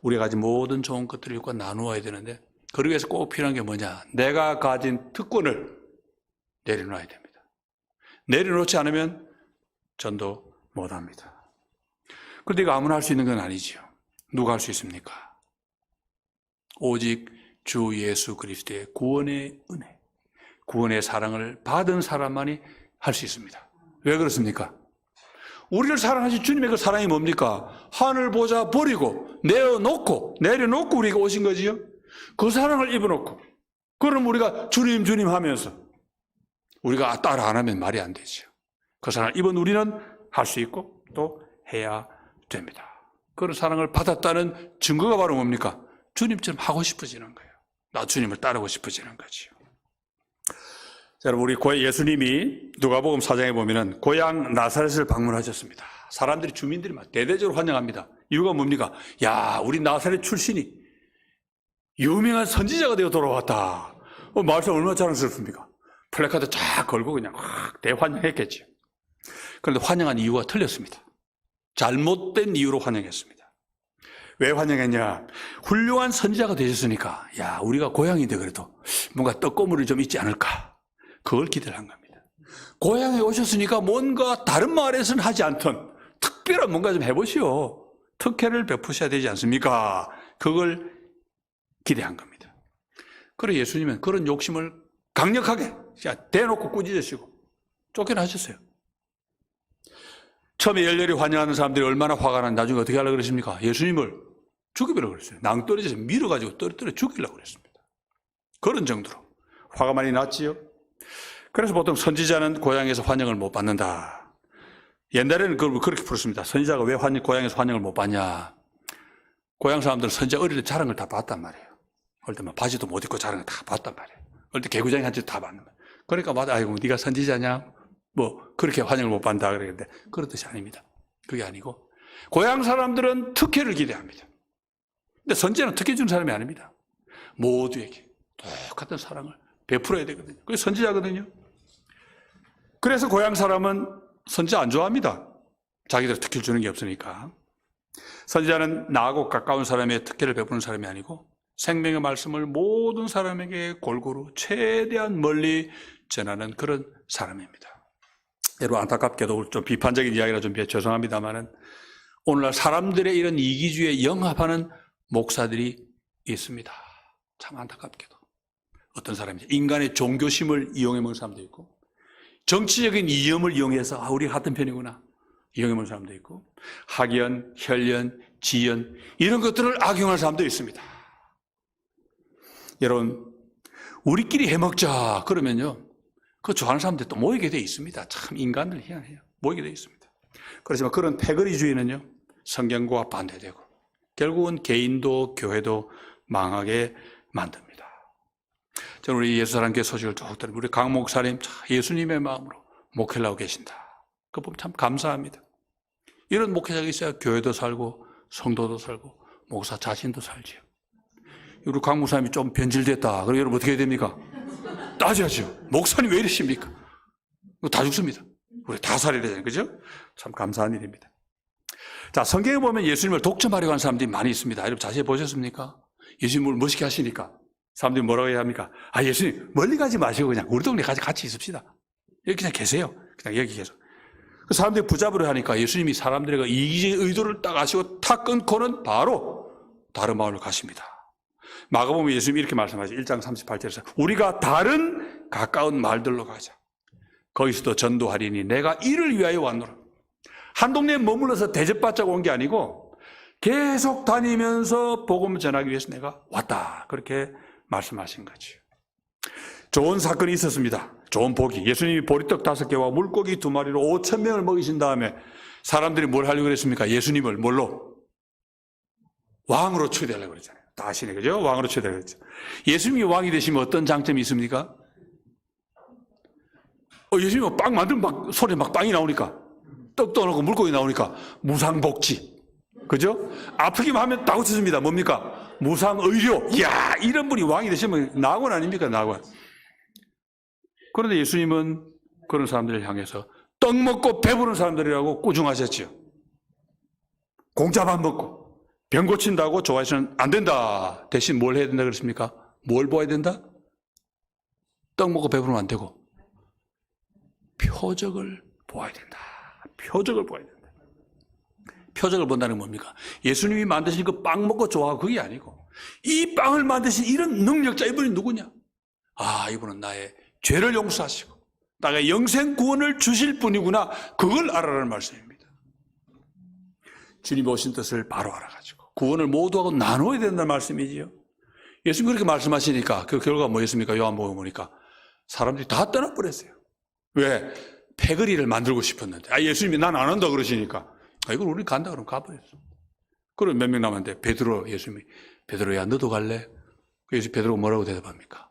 우리가 가진 모든 좋은 것들을 이웃과 나누어야 되는데 그러기 위해서 꼭 필요한 게 뭐냐? 내가 가진 특권을 내려놔야 됩니다. 내려놓지 않으면 전도 못합니다. 그런데 이거 아무나 할 수 있는 건 아니죠. 누가 할 수 있습니까? 오직 주 예수 그리스도의 구원의 은혜, 구원의 사랑을 받은 사람만이 할 수 있습니다. 왜 그렇습니까? 우리를 사랑하신 주님의 그 사랑이 뭡니까? 하늘 보좌 버리고 내려놓고 우리가 오신 거지요. 그 사랑을 입어놓고 그럼 우리가 주님 주님 하면서 우리가 따라 안 하면 말이 안 되죠. 그 사랑을 입은 우리는 할 수 있고 또 해야 됩니다. 그런 사랑을 받았다는 증거가 바로 뭡니까? 주님처럼 하고 싶어지는 거예요. 나 주님을 따르고 싶어지는 거죠. 여러분 우리 예수님이 누가복음 4장에 보면은 고향 나사렛을 방문하셨습니다. 사람들이 주민들이 막 대대적으로 환영합니다. 이유가 뭡니까? 야 우리 나사렛 출신이 유명한 선지자가 되어 돌아왔다. 말씀 얼마나 자랑스럽습니까? 플래카드 쫙 걸고 그냥 확 대환영했겠죠. 그런데 환영한 이유가 틀렸습니다. 잘못된 이유로 환영했습니다. 왜 환영했냐? 훌륭한 선지자가 되셨으니까 야 우리가 고향인데 그래도 뭔가 떡고물이 좀 있지 않을까? 그걸 기대를 한 겁니다. 고향에 오셨으니까 뭔가 다른 마을에서는 하지 않던 특별한 뭔가 좀 해보시오. 특혜를 베푸셔야 되지 않습니까? 그걸 기대한 겁니다. 그래 예수님은 그런 욕심을 강력하게 대놓고 꾸짖으시고 쫓겨나셨어요. 처음에 열렬히 환영하는 사람들이 얼마나 화가 난 나중에 어떻게 하려고 그러십니까? 예수님을 죽이려고 그랬어요. 낭떠러지에서 밀어가지고 떨어뜨려 죽이려고 그랬습니다. 그런 정도로 화가 많이 났지요. 그래서 보통 선지자는 고향에서 환영을 못 받는다. 옛날에는 그걸 그렇게 풀었습니다. 선지자가 왜 고향에서 환영을 못 받냐? 고향 사람들은 선지자 어릴 때 자란 걸 다 봤단 말이에요. 어릴 때 막 바지도 못 입고 자란 걸 다 봤단 말이에요. 어릴 때 개구장이 한지 다 봤단 말이에요. 그러니까 맞아, 아이고 네가 선지자냐? 뭐 그렇게 환영을 못 받는다 그러는데 그런 뜻이 아닙니다. 그게 아니고 고향 사람들은 특혜를 기대합니다. 근데 선지자는 특혜 주는 사람이 아닙니다. 모두에게 똑같은 사랑을 베풀어야 되거든요. 그게 선지자거든요. 그래서 고향 사람은 선지자 안 좋아합니다. 자기들 특혜를 주는 게 없으니까. 선지자는 나하고 가까운 사람의 특혜를 베푸는 사람이 아니고 생명의 말씀을 모든 사람에게 골고루 최대한 멀리 전하는 그런 사람입니다. 여러분 안타깝게도 좀 비판적인 이야기라 좀 죄송합니다만은 오늘날 사람들의 이런 이기주의에 영합하는 목사들이 있습니다. 참 안타깝게도. 어떤 사람이죠. 인간의 종교심을 이용해 먹는 사람도 있고 정치적인 이념을 이용해서 우리 같은 편이구나 이용해 먹는 사람도 있고 학연, 혈연, 지연 이런 것들을 악용하는 사람도 있습니다. 여러분, 우리끼리 해먹자 그러면요, 그 좋아하는 사람들 또 모이게 돼 있습니다. 참 인간들 희한해요. 모이게 돼 있습니다. 그렇지만 그런 패거리주의는요, 성경과 반대되고 결국은 개인도 교회도 망하게 만듭니다. 저는 우리 예수사랑교회 소식을 쭉 들으면 우리 강 목사님 예수님의 마음으로 목회를 하고 계신다. 그거 보면 참 감사합니다. 이런 목회자가 있어야 교회도 살고 성도도 살고 목사 자신도 살지요. 우리 강 목사님이 좀 변질됐다. 그럼 여러분 어떻게 해야 됩니까? 따져야죠. 목사님 왜 이러십니까? 다 죽습니다. 우리 다 살아야 되잖아요. 그죠? 참 감사한 일입니다. 자, 성경에 보면 예수님을 독점하려고 하는 사람들이 많이 있습니다. 여러분 자세히 보셨습니까? 예수님을 멋있게 하시니까 사람들이 뭐라고 해야 합니까? 아, 예수님 멀리 가지 마시고 그냥 우리 동네 같이 있읍시다. 여기 그냥 계세요. 그냥 여기 계세요. 그 사람들이 붙잡으려 하니까 예수님이 사람들의 이기적인 의도를 딱 아시고 탁 끊고는 바로 다른 마을로 가십니다. 마가복음에 예수님이 이렇게 말씀하시죠. 1장 38절에서 우리가 다른 가까운 마을들로 가자. 거기서도 전도하리니 내가 이를 위하여 왔노라. 한 동네에 머물러서 대접받자고 온 게 아니고 계속 다니면서 복음을 전하기 위해서 내가 왔다. 그렇게 말씀하신 거죠. 좋은 사건이 있었습니다. 좋은 복이. 예수님이 보리떡 5개와 물고기 2마리로 5,000명을 먹이신 다음에 사람들이 뭘 하려고 그랬습니까? 예수님을 뭘로? 왕으로 초대하려고 그랬잖아요. 다 아시네, 그죠? 왕으로 초대하려고 그랬죠. 예수님이 왕이 되시면 어떤 장점이 있습니까? 예수님이 빵 만들면 막 소리 막 빵이 나오니까, 떡도 나오고 물고기 나오니까 무상복지. 그죠? 아프기만 하면 다 고쳐줍니다. 뭡니까? 무상의료. 이야, 이런 분이 왕이 되시면 낙원 아닙니까? 낙원. 그런데 예수님은 그런 사람들을 향해서 떡 먹고 배부른 사람들이라고 꾸중하셨죠. 공짜밥 먹고 병 고친다고 좋아해서는 안 된다. 대신 뭘 해야 된다 그랬습니까? 뭘 보아야 된다? 떡 먹고 배부르면 안 되고 표적을 보아야 된다. 표적을 보아야 된다. 표적을 본다는 건 뭡니까? 예수님이 만드신 그 빵 먹고 좋아하고 그게 아니고 이 빵을 만드신 이런 능력자 이분이 누구냐? 아, 이분은 나의 죄를 용서하시고 나의 영생 구원을 주실 분이구나. 그걸 알아라는 말씀입니다. 주님이 오신 뜻을 바로 알아가지고 구원을 모두하고 나눠야 된다는 말씀이지요. 예수님 그렇게 말씀하시니까 그 결과가 뭐였습니까? 요한복음 보니까 사람들이 다 떠나버렸어요. 왜? 패거리를 만들고 싶었는데 예수님이 난 안 한다 그러시니까 이걸 우리 간다 그러면 가버렸어. 그럼 몇 명 남았는데 예수님이 베드로야 너도 갈래? 그래서 베드로가 뭐라고 대답합니까?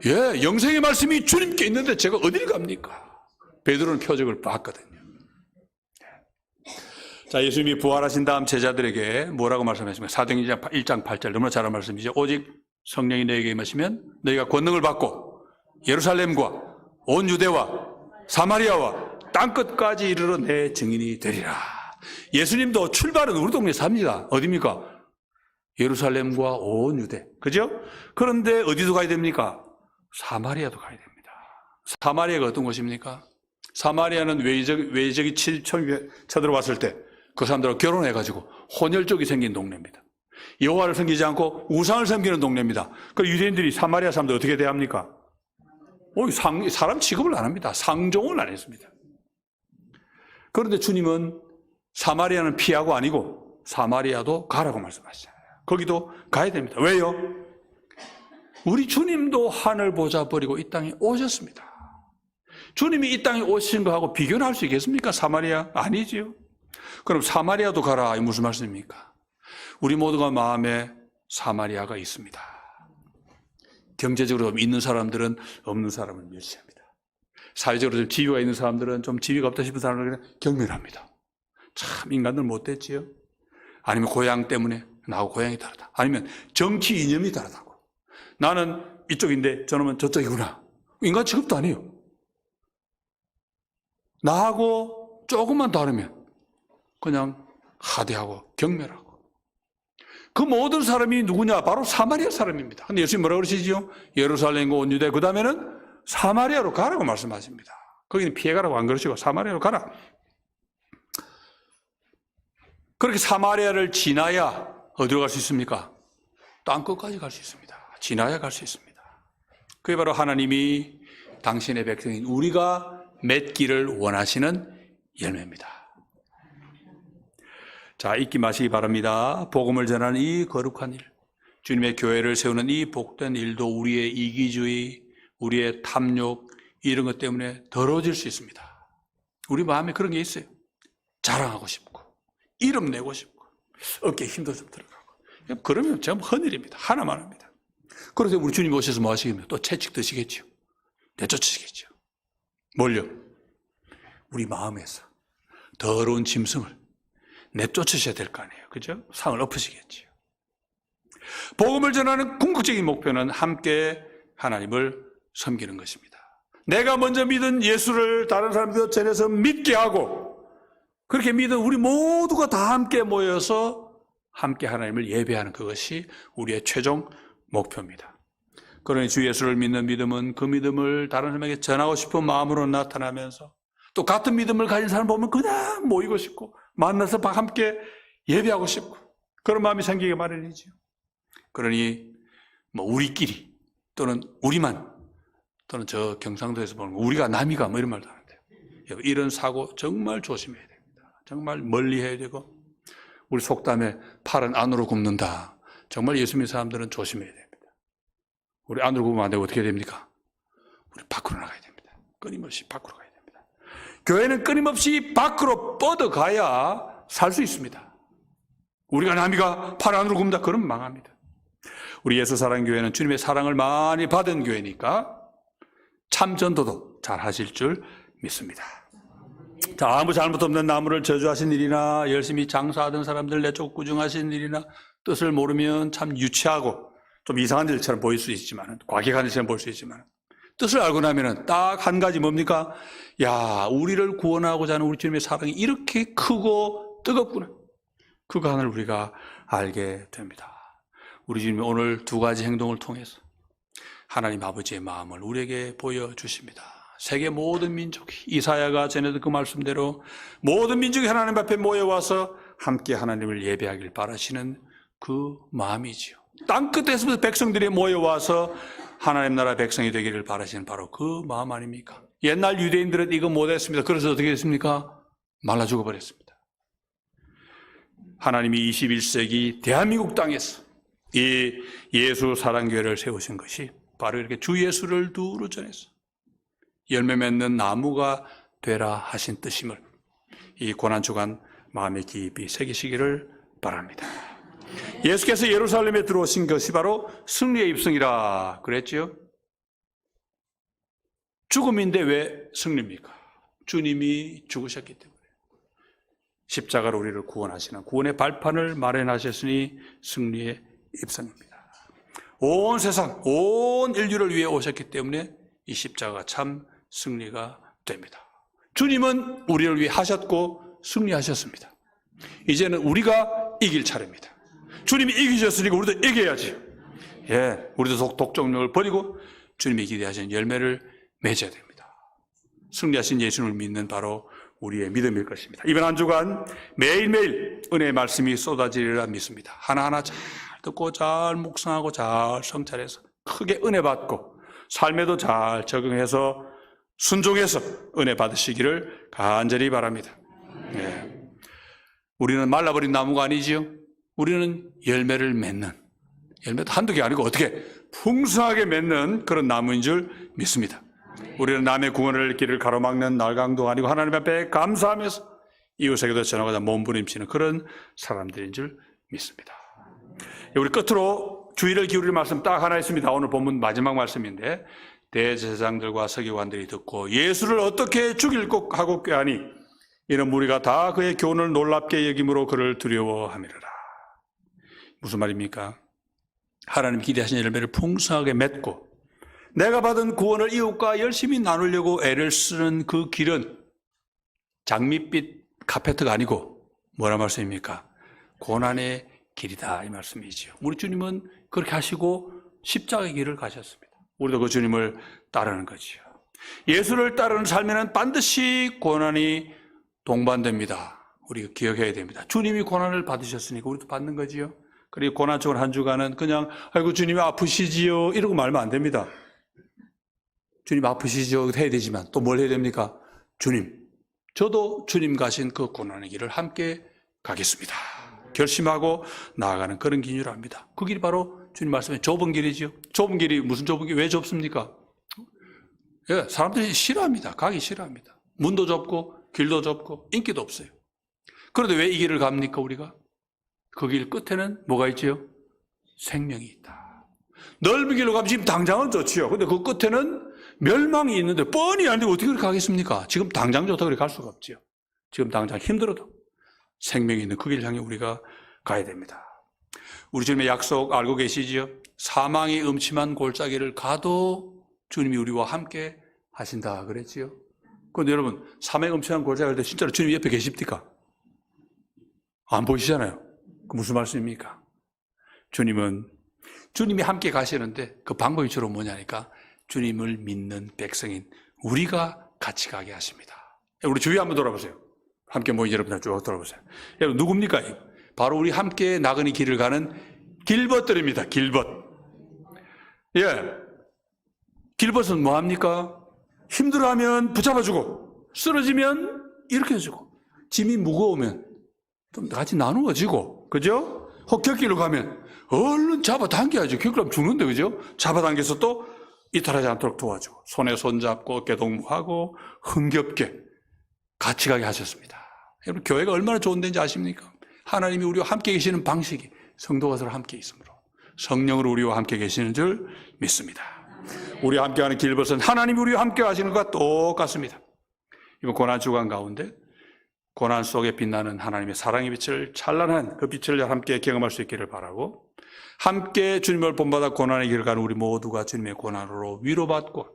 예, 영생의 말씀이 주님께 있는데 제가 어딜 갑니까? 베드로는 표적을 봤거든요. 자, 예수님이 부활하신 다음 제자들에게 뭐라고 말씀하십니까? 사도행전 1장 8절 너무나 잘한 말씀이죠. 오직 성령이 너에게 임하시면 너희가 권능을 받고 예루살렘과 온 유대와 사마리아와 땅끝까지 이르러 내 증인이 되리라. 예수님도 출발은 우리 동네에 삽니다. 어디입니까? 예루살렘과 온 유대. 그죠? 그런데 어디도 가야 됩니까? 사마리아도 가야 됩니다. 사마리아가 어떤 곳입니까? 사마리아는 외적이 쳐들어왔을 때 그 사람들하고 결혼해가지고 혼혈 쪽이 생긴 동네입니다. 여호와를 섬기지 않고 우상을 섬기는 동네입니다. 그 유대인들이 사마리아 사람들 어떻게 대합니까? 사람 취급을 안 합니다. 상종을 안 했습니다. 그런데 주님은 사마리아는 피하고 아니고 사마리아도 가라고 말씀하시잖아요. 거기도 가야 됩니다. 왜요? 우리 주님도 하늘 보좌 버리고 이 땅에 오셨습니다. 주님이 이 땅에 오신 거하고 비교는 할 수 있겠습니까? 사마리아? 아니지요. 그럼 사마리아도 가라. 이 무슨 말씀입니까? 우리 모두가 마음에 사마리아가 있습니다. 경제적으로 있는 사람들은 없는 사람을 멸시합니다. 사회적으로 좀 지위가 있는 사람들은 좀 지위가 없다 싶은 사람들은 경멸합니다. 참 인간들 못됐지요. 아니면 고향 때문에 나하고 고향이 다르다. 아니면 정치 이념이 다르다고. 나는 이쪽인데 저놈은 저쪽이구나. 인간 취급도 아니에요. 나하고 조금만 다르면 그냥 하대하고 경멸하고. 그 모든 사람이 누구냐? 바로 사마리아 사람입니다. 근데 예수님 뭐라고 그러시죠? 예루살렘과 온 유대 그 다음에는 사마리아로 가라고 말씀하십니다. 거기는 피해가라고 안 그러시고 사마리아로 가라. 그렇게 사마리아를 지나야 어디로 갈 수 있습니까? 땅끝까지 갈 수 있습니다. 지나야 갈 수 있습니다. 그게 바로 하나님이 당신의 백성인 우리가 맺기를 원하시는 열매입니다. 자, 잊지 마시기 바랍니다. 복음을 전하는 이 거룩한 일, 주님의 교회를 세우는 이 복된 일도 우리의 이기주의, 우리의 탐욕 이런 것 때문에 더러워질 수 있습니다. 우리 마음에 그런 게 있어요. 자랑하고 싶고 이름 내고 싶고 어깨에 힘도 좀 들어가고 그러면 전부 헌일입니다. 하나만 합니다. 그래서 우리 주님 오셔서 뭐 하시겠어요? 또 채찍 드시겠죠. 내쫓으시겠죠. 뭘요? 우리 마음에서 더러운 짐승을 내쫓으셔야 될 거 아니에요. 그죠? 상을 엎으시겠죠. 복음을 전하는 궁극적인 목표는 함께 하나님을 섬기는 것입니다. 내가 먼저 믿은 예수를 다른 사람들 전해서 믿게 하고 그렇게 믿은 우리 모두가 다 함께 모여서 함께 하나님을 예배하는 그것이 우리의 최종 목표입니다. 그러니 주 예수를 믿는 믿음은 그 믿음을 다른 사람에게 전하고 싶은 마음으로 나타나면서 또 같은 믿음을 가진 사람 보면 그냥 모이고 싶고 만나서 함께 예배하고 싶고 그런 마음이 생기기 마련이죠. 그러니 뭐 우리끼리 또는 우리만 또는 저 경상도에서 보는 우리가 남이가 뭐 이런 말도 안 돼요. 이런 사고 정말 조심해야 됩니다. 정말 멀리 해야 되고 우리 속담에 팔은 안으로 굽는다. 정말 예수 믿는 사람들은 조심해야 됩니다. 우리 안으로 굽으면 안 되고 어떻게 됩니까? 우리 밖으로 나가야 됩니다. 끊임없이 밖으로 가야 됩니다. 교회는 끊임없이 밖으로 뻗어가야 살 수 있습니다. 우리가 남이가 팔 안으로 굽는다. 그러면 망합니다. 우리 예수 사랑교회는 주님의 사랑을 많이 받은 교회니까 참 전도도 잘 하실 줄 믿습니다. 자, 아무 잘못 없는 나무를 저주하신 일이나 열심히 장사하던 사람들 내쫓고 꾸중하신 일이나 뜻을 모르면 참 유치하고 좀 이상한 일처럼 보일 수 있지만 과격한 일처럼 보일 수 있지만 뜻을 알고 나면은 딱 한 가지 뭡니까? 야, 우리를 구원하고자 하는 우리 주님의 사랑이 이렇게 크고 뜨겁구나. 그거 하나를 우리가 알게 됩니다. 우리 주님이 오늘 두 가지 행동을 통해서 하나님 아버지의 마음을 우리에게 보여주십니다. 세계 모든 민족이 이사야가 전해든 그 말씀대로 모든 민족이 하나님 앞에 모여와서 함께 하나님을 예배하길 바라시는 그 마음이지요. 땅끝에서부터 백성들이 모여와서 하나님 나라 백성이 되기를 바라시는 바로 그 마음 아닙니까? 옛날 유대인들은 이거 못했습니다. 그래서 어떻게 됐습니까? 말라 죽어버렸습니다. 하나님이 21세기 대한민국 땅에서 이 예수 사랑교회를 세우신 것이 바로 이렇게 주 예수를 두루 전해서 열매 맺는 나무가 되라 하신 뜻임을 이 고난주간 마음에 깊이 새기시기를 바랍니다. 예수께서 예루살렘에 들어오신 것이 바로 승리의 입성이라 그랬지요. 죽음인데 왜 승리입니까? 주님이 죽으셨기 때문에 십자가로 우리를 구원하시는 구원의 발판을 마련하셨으니 승리의 입성입니다. 온 세상, 온 인류를 위해 오셨기 때문에 이 십자가가 참 승리가 됩니다. 주님은 우리를 위해 하셨고 승리하셨습니다. 이제는 우리가 이길 차례입니다. 주님이 이기셨으니까 우리도 이겨야지. 예, 우리도 독점력을 버리고 주님이 기대하신 열매를 맺어야 됩니다. 승리하신 예수를 믿는 바로 우리의 믿음일 것입니다. 이번 한 주간 매일매일 은혜의 말씀이 쏟아지리라 믿습니다. 하나하나 잘 듣고 잘 묵상하고 잘 성찰해서 크게 은혜 받고 삶에도 잘 적응해서 순종해서 은혜 받으시기를 간절히 바랍니다. 예. 우리는 말라버린 나무가 아니지요. 우리는 열매를 맺는, 열매도 한두 개 아니고 어떻게 풍성하게 맺는 그런 나무인 줄 믿습니다. 우리는 남의 구원을 길을 가로막는 날강도 아니고 하나님 앞에 감사하면서 이웃에게도 전하고자 몸부림치는 그런 사람들인 줄 믿습니다. 우리 끝으로 주의를 기울일 말씀 딱 하나 있습니다. 오늘 본문 마지막 말씀인데 대제사장들과 서기관들이 듣고 예수를 어떻게 죽일 것 하고 꾀하니 이런 무리가 다 그의 교훈을 놀랍게 여김으로 그를 두려워함이라. 무슨 말입니까? 하나님 기대하신 열매를 풍성하게 맺고 내가 받은 구원을 이웃과 열심히 나누려고 애를 쓰는 그 길은 장밋빛 카페트가 아니고 뭐라 말씀입니까? 고난의 길이다 이 말씀이지요. 우리 주님은 그렇게 하시고 십자가의 길을 가셨습니다. 우리도 그 주님을 따르는 거지요. 예수를 따르는 삶에는 반드시 고난이 동반됩니다. 우리가 기억해야 됩니다. 주님이 고난을 받으셨으니까 우리도 받는 거지요. 그리고 고난 속을 한 주간은 그냥 아이고 주님이 아프시지요 이러고 말면 안 됩니다. 주님 아프시죠 해야 되지만 또 뭘 해야 됩니까? 주님, 저도 주님 가신 그 고난의 길을 함께 가겠습니다. 결심하고 나아가는 그런 길이랍니다. 그 길이 바로 주님 말씀에 좁은 길이죠. 좁은 길이 무슨 좁은 길? 왜 좁습니까? 예, 사람들이 싫어합니다. 가기 싫어합니다. 문도 좁고 길도 좁고 인기도 없어요. 그런데 왜 이 길을 갑니까 우리가? 그 길 끝에는 뭐가 있지요? 생명이 있다. 넓은 길로 가면 지금 당장은 좋지요. 근데 그 끝에는 멸망이 있는데 뻔히 아는데 어떻게 그렇게 가겠습니까? 지금 당장 좋다고 그렇게 갈 수가 없지요. 지금 당장 힘들어도 생명이 있는 그 길을 향해 우리가 가야 됩니다. 우리 주님의 약속 알고 계시지요? 사망이 음침한 골짜기를 가도 주님이 우리와 함께 하신다 그랬지요. 그런데 여러분, 사망이 음침한 골짜기 갈 때 진짜로 주님 옆에 계십니까? 안 보이시잖아요. 그 무슨 말씀입니까? 주님이 함께 가시는데 그 방법이 주로 뭐냐니까 주님을 믿는 백성인 우리가 같이 가게 하십니다. 우리 주위 한번 돌아보세요. 함께 모인 여러분들 쭉 돌아보세요. 여러분 누굽니까? 바로 우리 함께 나그네 길을 가는 길벗들입니다. 길벗. 예, 길벗은 뭐합니까? 힘들어하면 붙잡아주고 쓰러지면 일으켜주고 짐이 무거우면 좀 같이 나누어지고, 그죠? 혹 곁길로 가면 얼른 잡아당겨야죠. 곁길 가면 죽는데, 그죠? 잡아당겨서 또 이탈하지 않도록 도와주고 손에 손잡고 어깨 동무하고 흥겹게 같이 가게 하셨습니다. 여러분 교회가 얼마나 좋은 데인지 아십니까? 하나님이 우리와 함께 계시는 방식이 성도가 서로 함께 있으므로 성령으로 우리와 함께 계시는 줄 믿습니다. 우리와 함께하는 길벗은 하나님이 우리와 함께 하시는 것과 똑같습니다. 이번 고난 주간 가운데 고난 속에 빛나는 하나님의 사랑의 빛을 찬란한 그 빛을 함께 경험할 수 있기를 바라고 함께 주님을 본받아 고난의 길을 가는 우리 모두가 주님의 고난으로 위로받고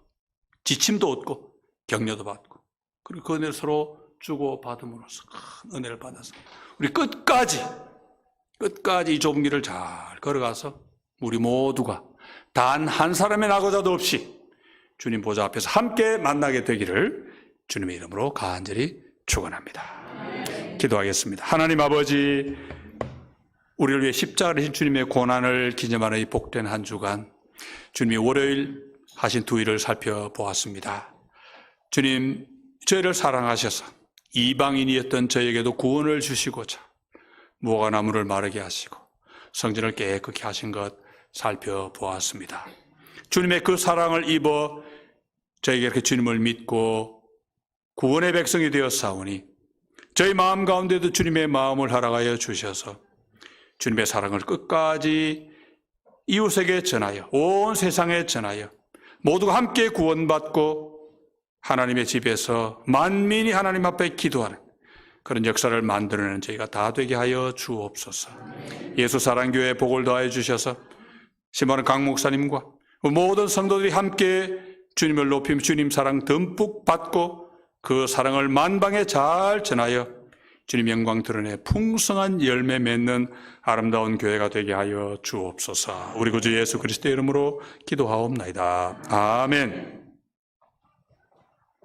지침도 얻고 격려도 받고 그리고 그 은혜를 서로 주고받음으로써 큰 은혜를 받아서 우리 끝까지 이 좁은 길을 잘 걸어가서 우리 모두가 단 한 사람의 낙오자도 없이 주님 보좌 앞에서 함께 만나게 되기를 주님의 이름으로 간절히 축원합니다. 기도하겠습니다. 하나님 아버지, 우리를 위해 십자가를 지신 주님의 고난을 기념하는 이 복된 한 주간 주님이 월요일 하신 두 일을 살펴보았습니다. 주님, 저희를 사랑하셔서 이방인이었던 저에게도 구원을 주시고자 무화과 나무를 마르게 하시고 성전을 깨끗게 하신 것 살펴보았습니다. 주님의 그 사랑을 입어 저희가 이렇게 주님을 믿고 구원의 백성이 되었사오니 저희 마음 가운데도 주님의 마음을 허락하여 주셔서 주님의 사랑을 끝까지 이웃에게 전하여 온 세상에 전하여 모두가 함께 구원받고 하나님의 집에서 만민이 하나님 앞에 기도하는 그런 역사를 만들어내는 저희가 다 되게 하여 주옵소서. 예수 사랑교회 복을 더하여 주셔서 심하는 강 목사님과 모든 성도들이 함께 주님을 높이며 주님 사랑 듬뿍 받고 그 사랑을 만방에 잘 전하여 주님 영광 드러내 풍성한 열매 맺는 아름다운 교회가 되게 하여 주옵소서. 우리 구주 예수 그리스도의 이름으로 기도하옵나이다. 아멘.